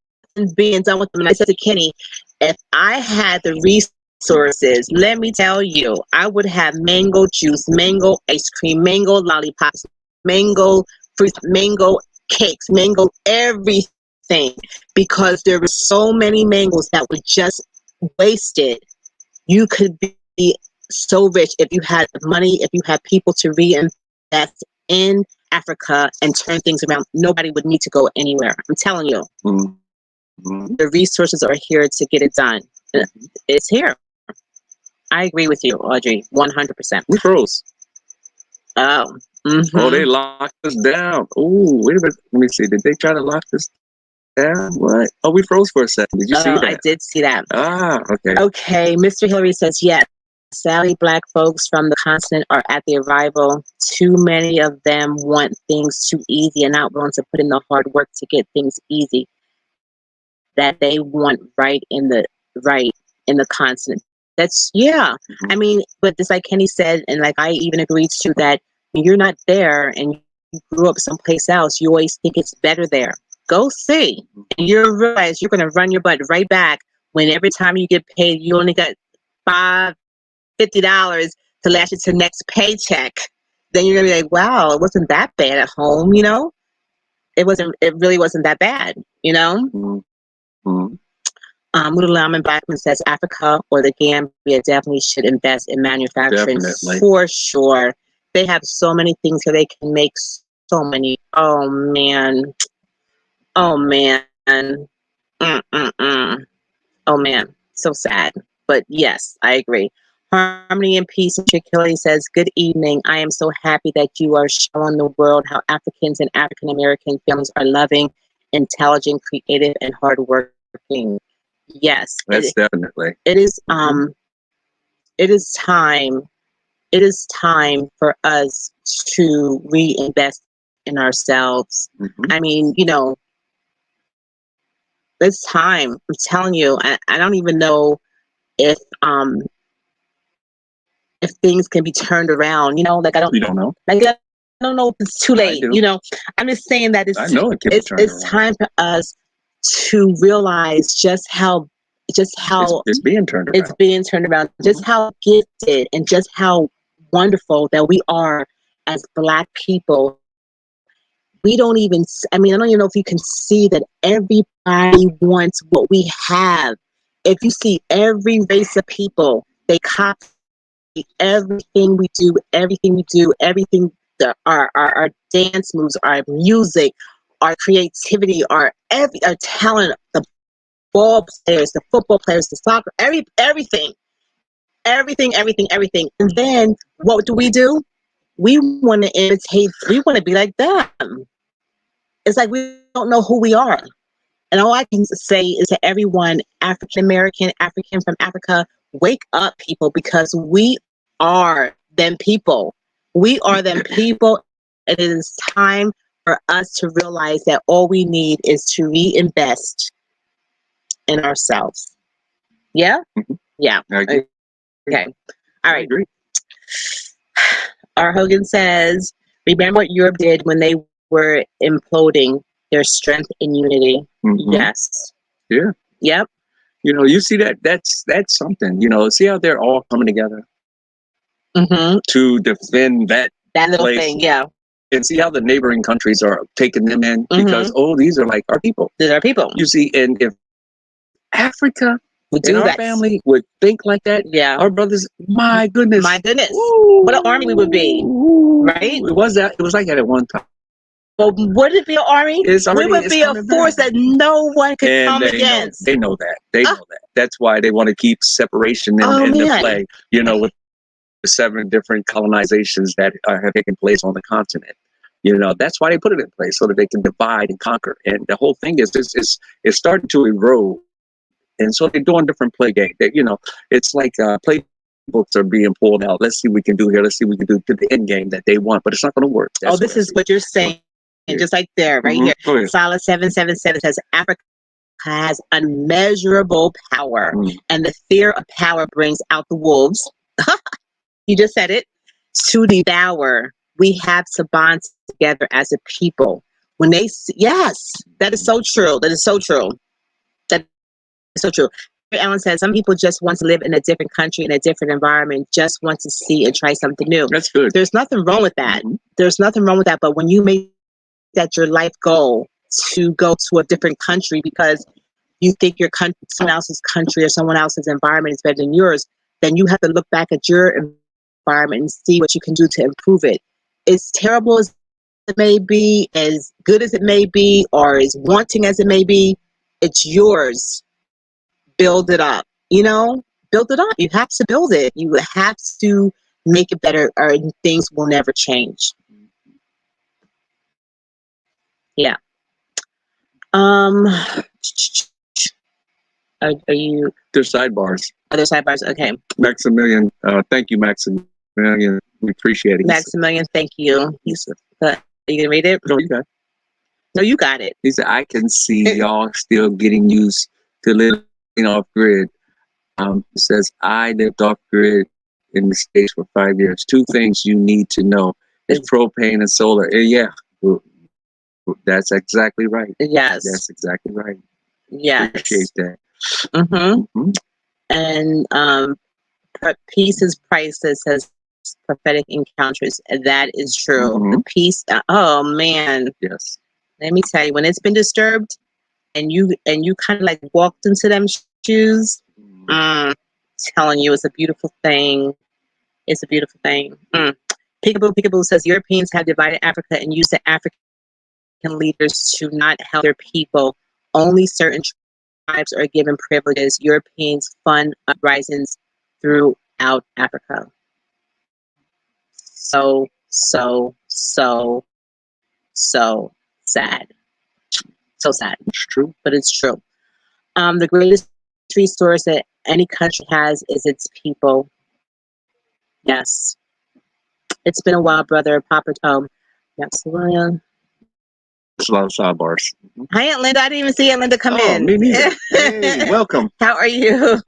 being done with them. And I said to Kenny, if I had the resources, let me tell you, I would have mango juice, mango ice cream, mango lollipops, mango fruits, mango cakes, mango everything, because there were so many mangoes that were just wasted. You could be so rich if you had money, if you had people to reinvest in Africa and turn things around. Nobody would need to go anywhere. I'm telling you. The resources are here to get it done. It's here. I agree with you, Audrey, 100%. We froze. Oh. Oh, they locked us down. Oh, wait a minute. Let me see. Did they try to lock us down? What? Oh, we froze for a second. Did you see that? I did see that. Ah, okay. Okay. Mr. Hillary says, yes. Sadly, black folks from the continent are at the arrival. Too many of them want things too easy and not willing to put in the hard work to get things easy that they want right in the continent. That's I mean, but just like Kenny said, and like I even agreed to, that when you're not there and you grew up someplace else, you always think it's better there. Go see, and you realize you're going to run your butt right back when every time you get paid, you only got $50 to last you to the next paycheck. Then you're gonna be like, wow, it wasn't that bad at home, it really wasn't that bad, Mutalaman Blackman says Africa or the Gambia definitely should invest in manufacturing. Definitely. For sure. They have so many things where they can make so many. Oh man. Oh man. Oh man. So sad. But yes, I agree. Harmony and Peace. Particularly says, good evening. I am so happy that you are showing the world how Africans and African American families are loving, intelligent, creative, and hardworking. Yes, that's definitely. It is. It is time. It is time for us to reinvest in ourselves. I mean, it's time. I'm telling you. I don't even know if things can be turned around. Like I don't. You don't know. Like I don't know if it's too late. I'm just saying that it's. I know it can be turned around. It's time for us to realize just how it's being turned around. It's being turned around. Just how gifted and just how wonderful that we are as Black people. We don't even. I mean, I don't even know if you can see that everybody wants what we have. If you see every race of people, they copy everything we do, everything our dance moves, our music, our creativity, our talent, the ball players, the football players, the soccer, everything. And then what do? we want to imitate, we want to be like them. It's like we don't know who we are. And all I can say is to everyone, African American, African from Africa, wake up, people, because we are them people. We are them people. And it is time for us to realize that all we need is to reinvest in ourselves. Yeah? Mhm. Yeah. I agree. Okay. All I right. agree. R. Hogan says, remember what Europe did when they were imploding, their strength and unity. Mhm. Yes. Yeah. Yep. You see that that's something. See how they're all coming together Mm-hmm. to defend that That little place, thing, yeah. and see how the neighboring countries are taking them in because Mm-hmm. these are like our people. These are people. You see, and if Africa We and do our that. family would think like that, Yeah. our brothers, my goodness, My goodness. Woo! What an army we would be. Right? It was like that at one time. But would it be an army? It's already, We would be a coming force back. that no one could And come against. They know that. They know that. That's why they want to keep separation in the play. With the 7 different colonizations that have taken place on the continent. That's why they put it in place so that they can divide and conquer. And the whole thing is it's starting to erode. And so they're doing different play games. It's like play books are being pulled out. Let's see what we can do here. Let's see what we can do to the end game that they want, but it's not going to work. That's this is what you're saying. Yeah. Just like there, right here. Solid 777 says Africa has unmeasurable power, and the fear of power brings out the wolves. You just said it. To devour. We have to bond together as a people. When they yes, that is so true. That is so true. That is so true. Ellen says some people just want to live in a different country, in a different environment, just want to see and try something new. That's good. There's nothing wrong with that. There's nothing wrong with that. But when you make that your life goal to go to a different country because you think your country, someone else's country or someone else's environment is better than yours, then you have to look back at your environment and see what you can do to improve it. As terrible as it may be, as good as it may be, or as wanting as it may be, it's yours. Build it up. Build it up. You have to build it. You have to make it better, or things will never change. Yeah. Are you? There's sidebars. Other sidebars. Okay. Maximilian, thank you, Maximilian. We appreciate it. Maximilian, thank you. Are you gonna read it? No, you got it. No, you got it. He said, I can see y'all still getting used to living off grid. It says, I lived off grid in the States for 5 years. 2 things you need to know is propane and solar. And yeah, that's exactly right. Yes. That's exactly right. Yes. Appreciate that. And peace is priceless, says prophetic encounters. That is true. The peace. Oh man. Yes. Let me tell you, when it's been disturbed, and you kind of like walked into them shoes, telling you, it's a beautiful thing. It's a beautiful thing. Peekaboo says Europeans have divided Africa and used the African leaders to not help their people. Only certain tribes are given privileges. Europeans fund uprisings throughout Africa. So sad. So sad. It's true. But it's true. The greatest resource that any country has is its people. Yes. It's been a while, brother. Papa Tom. Maximilian. There's a lot of sidebars. Hi, Aunt Linda. I didn't even see Aunt Linda come in. Me neither. Hey, welcome. How are you?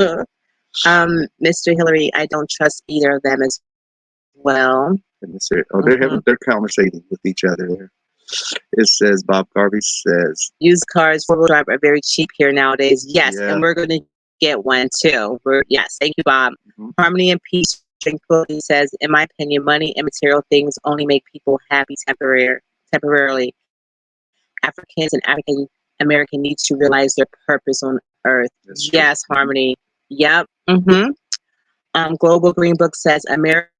Mr. Hillary, I don't trust either of them as well. They're conversating with each other there. It says, Bob Garvey says, used cars, 4-wheel drive are very cheap here nowadays. Yes, and we're going to get one too. Yes, thank you, Bob. Harmony and peace, tranquility says, in my opinion, money and material things only make people happy temporarily. Africans and African American need to realize their purpose on earth. Yes, Harmony. Yep. Global Green Book says America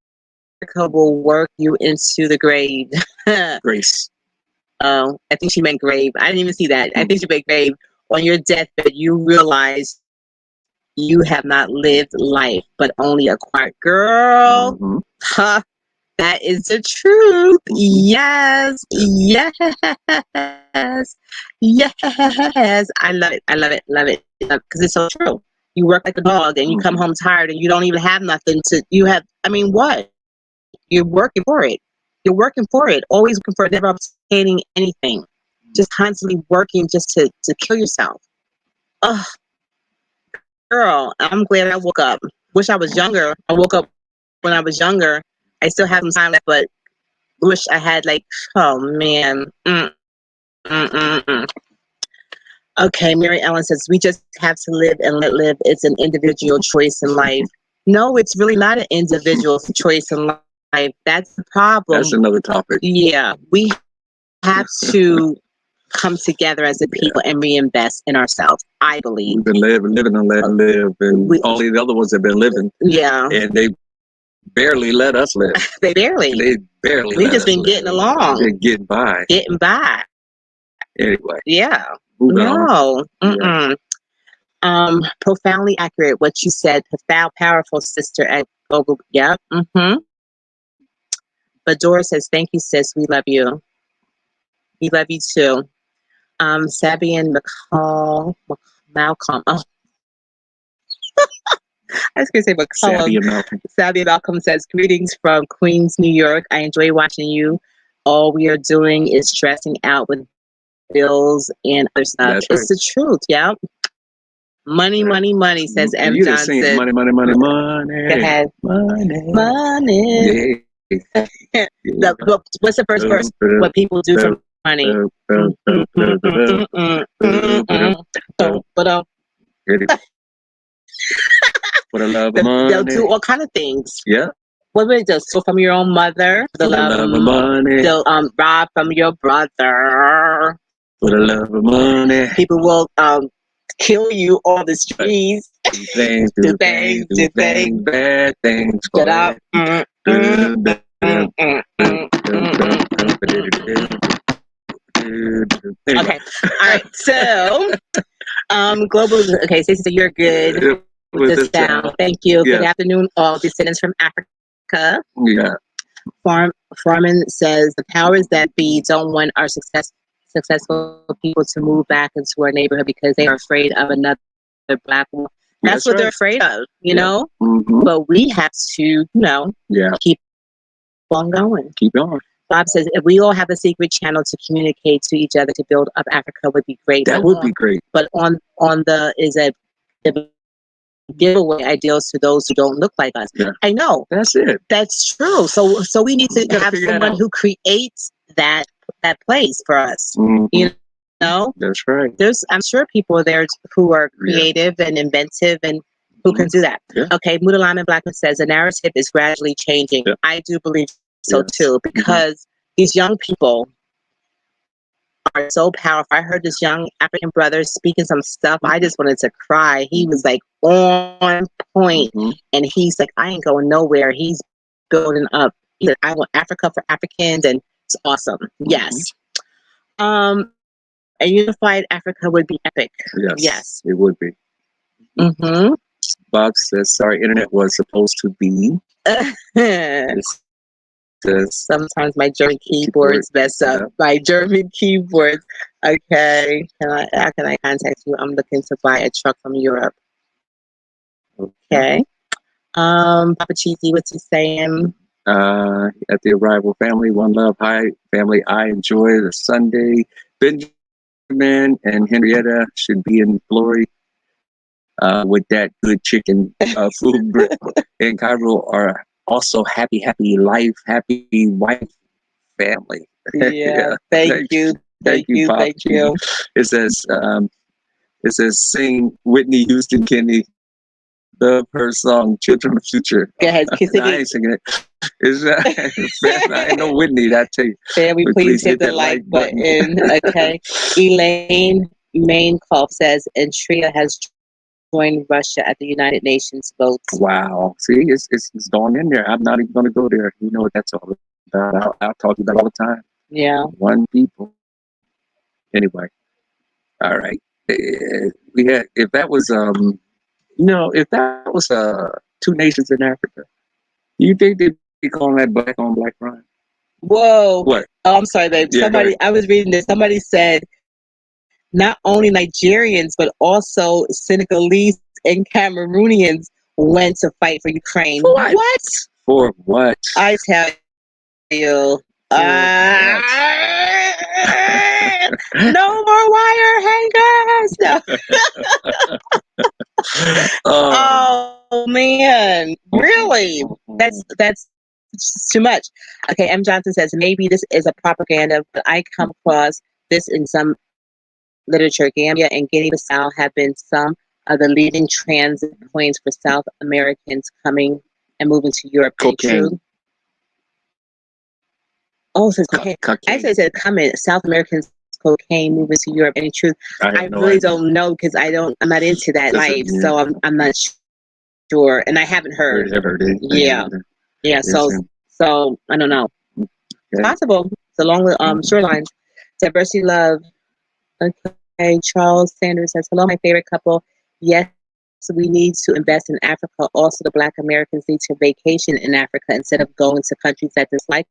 will work you into the grave. Grace. Oh, I think she meant grave. I didn't even see that. I think she meant grave. On your deathbed, you realize you have not lived life, but only acquired. Girl, That is the truth. Yes. Yes. Yes. I love it. I love it. Love it. Because it's so true. You work like a dog and you come home tired and you don't even have nothing to, you have, I mean, what? You're working for it. You're working for it. Always working for it, never obtaining anything. Just constantly working just to kill yourself. Ugh, girl, I'm glad I woke up. Wish I was younger. I woke up when I was younger. I still have some time left, but wish I had like, oh man. Mm. Okay, Mary Ellen says, we just have to live and let live. It's an individual choice in life. No, it's really not an individual choice in life. That's the problem. That's another topic. Yeah, we have to come together as a people and reinvest in ourselves, I believe. We've been living and letting live, and only the other ones have been living. Yeah. And they barely let us live. They barely. We've just been getting along. They're getting by. Getting by. Anyway. Yeah. Moving on. Yeah. Profoundly accurate what you said. Powerful sister at Global. Yeah. But Dora says, thank you, sis. We love you. We love you too. Sabian Malcolm. Oh. I was going to say McCollum. Sabian Malcolm says, greetings from Queens, New York. I enjoy watching you. All we are doing is stressing out with bills and other stuff. That's it's the truth. Yeah. Money, says M. You Johnson. Sing money. Go ahead. Money. Yeah. What's the first verse? What people do for money. For the love of money. They'll do all kind of things. Yeah. What will it do? Steal from your own mother. For the love of money. They'll rob from your brother. For the love of money. People will kill you on the streets. Do things, bad things. Get up. Okay. All right. So, global. Okay. Stacey, so you're good with the sound. Thank you. Yeah. Good afternoon, all descendants from Africa. Yeah. Foreman says the powers that be don't want our successful people to move back into our neighborhood because they are afraid of another black woman. That's what they're afraid of, you know? Mm-hmm. But we have to, keep on going. Keep going. Bob says, if we all have a secret channel to communicate to each other to build up Africa would be great. That would be great. But on the giveaway ideals to those who don't look like us. Yeah. I know. That's it. That's true. So we need to have someone who creates that place for us. Mm-hmm. You know? That's right. I'm sure people there who are creative and inventive and who can do that. Yeah. Okay, Mudalaman Blackman says the narrative is gradually changing. Yeah. I do believe so too, because these young people are so powerful. I heard this young African brother speaking some stuff. I just wanted to cry. He was like on point, and he's like, I ain't going nowhere. He's building up. He's like, I want Africa for Africans, and it's awesome. Yes. A unified Africa would be epic. Yes. It would be. Bob says, sorry, internet was supposed to be. Sometimes my German keyboards mess up. My German keyboards. Okay. How can I contact you? I'm looking to buy a truck from Europe. Okay. Papa Cheesy, what's he saying? At the arrival, family, one love. Hi, family. I enjoy the Sunday. Benjamin and Henrietta should be in glory with that good chicken food. In Cairo are also happy life, happy wife, family. Yeah. Thank you. Thank you. It says sing Whitney Houston Kenny. Love her song Children of Future. Go ahead, I ain't singing it. I ain't no Whitney, I tell you. Family, please hit the like button. Okay. Elaine Mainkoff says, and Tria has joined Russia at the United Nations votes. Wow. See, it's gone in there. I'm not even going to go there. You know what that's all about. I'll talk about it all the time. Yeah. One people. Anyway. All right. We had, if that was, if that was two nations in Africa, you think they'd you calling that black on black crime? Whoa. What? Oh, I'm sorry, babe. Yeah, go ahead. I was reading this. Somebody said not only Nigerians, but also Senegalese and Cameroonians went to fight for Ukraine. For what? What? For what? I tell you. No more wire hangers. No. Oh man, really? That's too much. Okay, M. Johnson says maybe this is a propaganda, but I come across this in some literature. Gambia and Guinea-Bissau have been some of the leading transit points for South Americans coming and moving to Europe. Cocaine. True? Oh, it says cocaine. Actually, it said coming South Americans cocaine moving to Europe. Any truth? I really don't know because I'm not into that life, so I'm not sure, and I haven't heard. Yeah. So I don't know. It's possible. It's along the shorelines. Diversity love. Okay, Charles Sanders says, hello, my favorite couple. Yes, we need to invest in Africa. Also, the Black Americans need to vacation in Africa instead of going to countries that dislike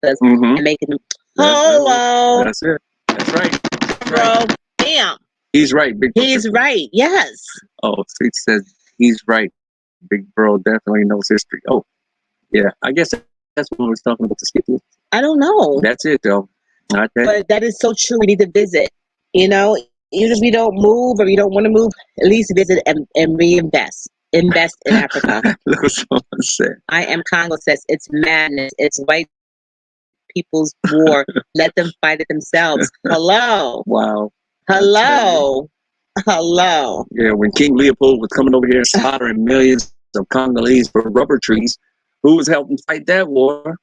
us and making them. Hello. That's it. That's right. Bro, damn. He's right. He's right. Yes. Oh, he says he's right. Big bro definitely knows history. Oh, yeah. I guess that's what we was talking about the skipping. I don't know. That's it, though. But that is so true. We need to visit. Even if we don't move or we don't want to move, at least visit and reinvest. Invest in Africa. Look what someone said. I am Congo says it's madness. It's white people's war. Let them fight it themselves. Hello. Wow. Hello. Yeah, when King Leopold was coming over here slaughtering millions of Congolese for rubber trees, who was helping fight that war?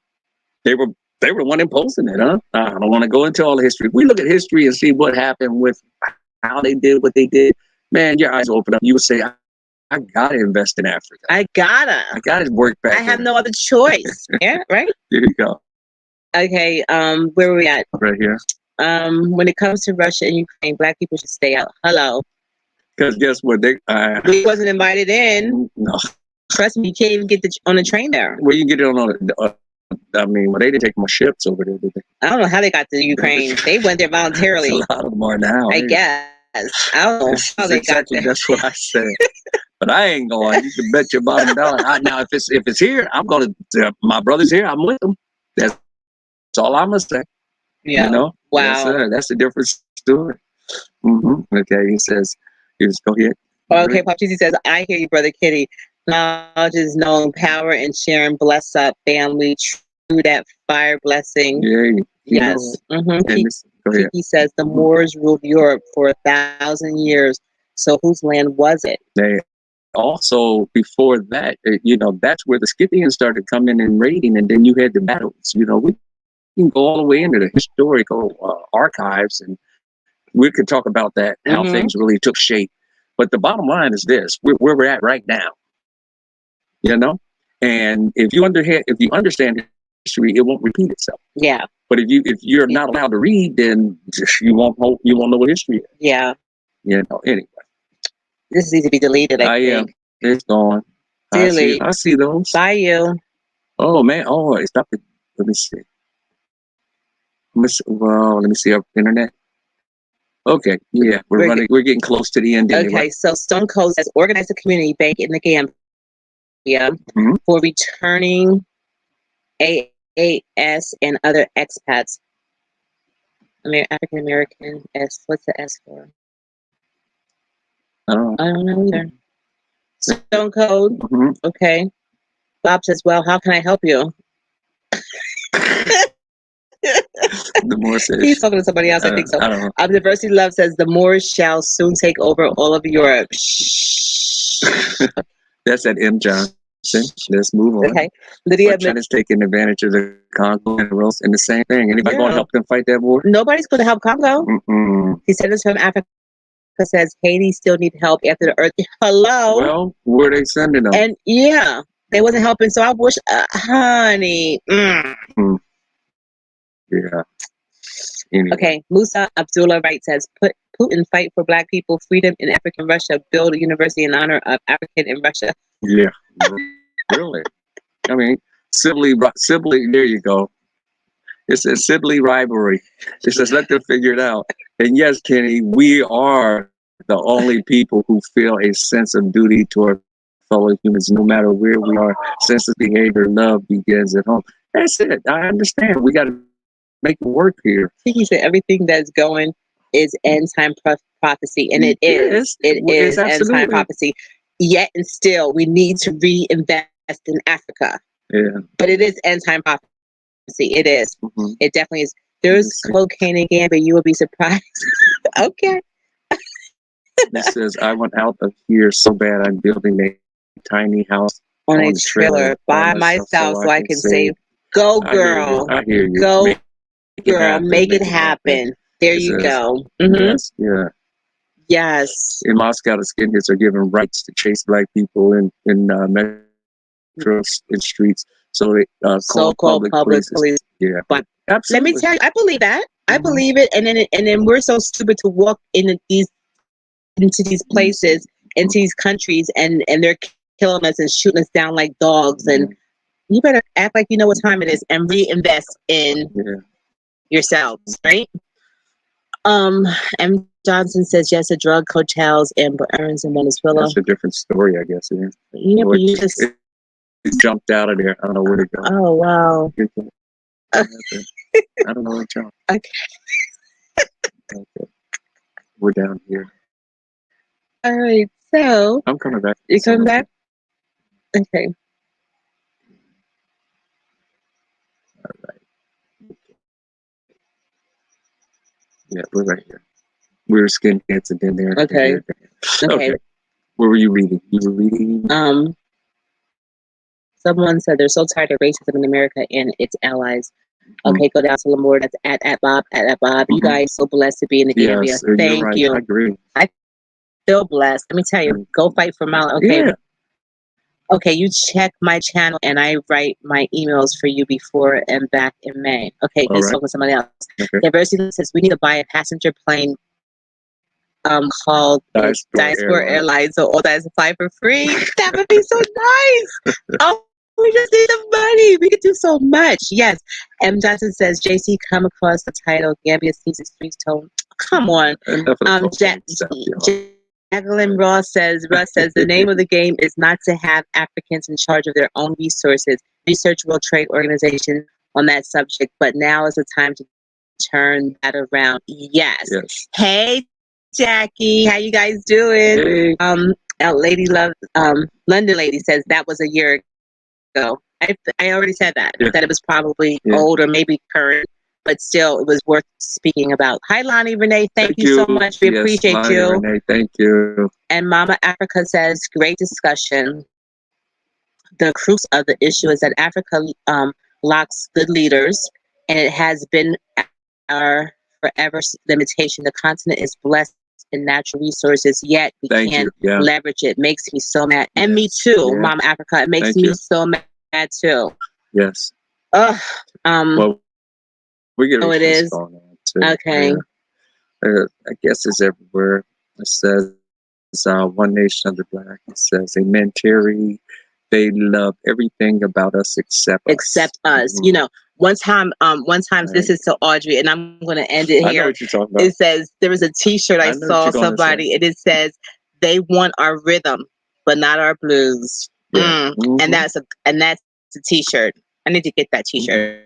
They were the one imposing it, huh? I don't want to go into all the history. If we look at history and see what happened with how they did what they did, man, your eyes open up. You would say, I gotta invest in Africa. I gotta work back. I have no other choice. Yeah, right? There you go. Okay, where were we at? Right here. When it comes to Russia and Ukraine, Black people should stay out. Hello. Because guess what? We wasn't invited in. No. Trust me, you can't even get on the train there. Well, you can get it on they didn't take my ships over there, did they? I don't know how they got to Ukraine. They went there voluntarily. A lot of them are now. I guess. I don't know how they got there. That's what I said. But I ain't going. You can bet your bottom dollar. Now, if it's here, I'm going to. My brother's here. I'm with them. That's all I'm gonna say. Yeah. Wow. Yes, that's a different story. Okay. He says, "Just go ahead." Okay. Pop Cheesy says, "I hear you, brother Kitty. Knowledge is knowing, power and sharing. Bless up, family. True that fire blessing." Yeah. Yes. Go ahead. He says the Moors ruled Europe for 1,000 years. So whose land was it? They also before that, that's where the Scythians started coming and raiding, and then you had the battles. We can go all the way into the historical archives, and we could talk about that, how things really took shape. But the bottom line is this: where we're at right now. And if you understand history, it won't repeat itself. Yeah. But if you're not allowed to read, then you won't know what history is. Yeah. Anyway. This needs to be deleted. I think. It's gone. Delete. I see those. Bye, you. Oh man. Oh, stop it. Let me see. Let me see our internet. Okay. Yeah, we're getting close to the end. Okay. Anyway. So Stone Cold has organized a community bank in the Gambia for returning AAS and other expats. African American S. What's the S for? I don't know either. Stone Cold. Okay. Bob says, well, how can I help you? The Moor says, he's talking to somebody else. I think so. I don't know. Diversity Love says the Moors shall soon take over all of Europe. That's at M. Johnson. Let's move on. Okay. Lydia China's taking advantage of the Congo minerals, and the same thing. Anybody going to help them fight that war? Nobody's going to help Congo. He said this from Africa. Says Haiti still need help after the earth. Hello. Well, where are they sending them? And yeah, they wasn't helping. So I wish, honey. Yeah. Anyway. Okay. Musa Abdullah Wright says, Putin fight for Black people, freedom in African Russia, build a university in honor of African in Russia. Yeah. Really. I mean, sibling. There you go. It's a sibling rivalry. It says let them figure it out. And yes, Kenny, we are the only people who feel a sense of duty toward fellow humans, no matter where we are. Sense of behavior, love begins at home. That's it. I understand. We got to make it work here. I think he said everything that's going is end time prophecy, and it is. It is end time prophecy. Yet and still, we need to reinvest in Africa. Yeah. But it is end time prophecy. It is. Mm-hmm. It definitely is. There's cocaine in Gambia. You will be surprised. Okay. He says, I want out of here so bad I'm building a tiny house on a trailer by myself so I can save. Go, girl. I hear you. Go, girl. Make it happen. There you go. Mm-hmm. Yes, yeah. Yes. In Moscow, the skinheads are given rights to chase black people in metro in streets. So they so-called public police. Yeah. But absolutely. Let me tell you, I believe that. I believe it. And then we're so stupid to walk into these places, into these countries, and they're killing us and shooting us down like dogs. And you better act like you know what time it is and reinvest in yourselves, right? M. Johnson says yes, the drug cartels and Burns in Venezuela. That's a different story, I guess. Yeah, but you just it jumped out of there. I don't know where to go. Oh wow. I don't know where to jump. Okay. We're down here. All right. So I'm coming back. You coming back? Okay. All right. Yeah, we're right here. We were skinheads and then there. Okay. Okay. What were you reading? You were reading. Someone said they're so tired of racism in America and its allies. Okay, go down to Lamore. That's at Bob. You guys so blessed to be in the Gambia. Yes, Thank right. you. I agree. I feel blessed. Let me tell you, go fight for Mala. Okay. Yeah. Okay, you check my channel and I write my emails for you before and back in May. Okay, let's talk with somebody else. Okay. Diversity says we need to buy a passenger plane called Diaspora Airlines, so all that is fly for free. That would be so nice. Oh, we just need the money. We could do so much. Yes. M. Johnson says JC come across the title Gambia sees its streets tone. Come on. Jacqueline Russ says the name of the game is not to have Africans in charge of their own resources. Research World Trade Organization on that subject, but now is the time to turn that around. Yes. Hey, Jackie, how you guys doing? Hey. Lady Love, London Lady says that was a year ago. I already said that. Yeah. That it was probably old or maybe current, but still it was worth speaking about. Hi, Lonnie Renee. Thank you so much. We appreciate Lonnie you. Renee, thank you. And Mama Africa says, great discussion. The crux of the issue is that Africa lacks good leaders, and it has been our forever limitation. The continent is blessed in natural resources, yet we can't leverage it. Makes me so mad. And me too, Mama Africa. It makes me so mad too. Yes. Well, we're getting it is. Okay. I guess it's everywhere. It says one nation under black. It says amen, Terry. They love everything about us except us. You know, one time this is to Audrey, and I'm going to end it here. I know what you're talking about. It says there was a T-shirt I saw somebody, and it says they want our rhythm, but not our blues. Yeah. And that's a T-shirt. I need to get that T-shirt.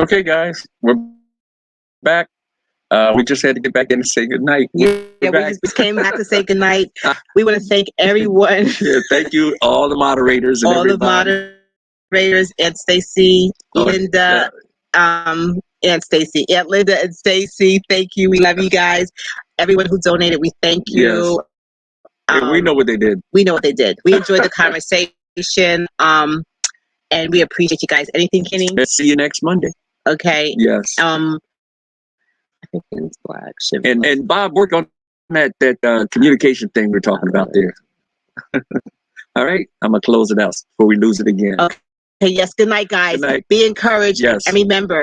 Okay, guys, we're back. We just had to get back in and say goodnight. Yeah, we just came back to say goodnight. We want to thank everyone. Yeah, thank you, all the moderators and all everybody. the moderators, and Stacy, Linda, and Stacy. Yeah, Linda and Stacy, thank you. We love you guys. Everyone who donated, we thank you. Yes. We know what they did. We know what they did. We enjoyed the conversation. And we appreciate you guys. Anything, Kenny? Let's see you next Monday. Okay. Yes. I think it's Black. And Bob, work on that communication thing we're talking about there. All right. I'm gonna close it out before we lose it again. Okay. Yes. Good night, guys. Good night. Be encouraged. Yes. And remember,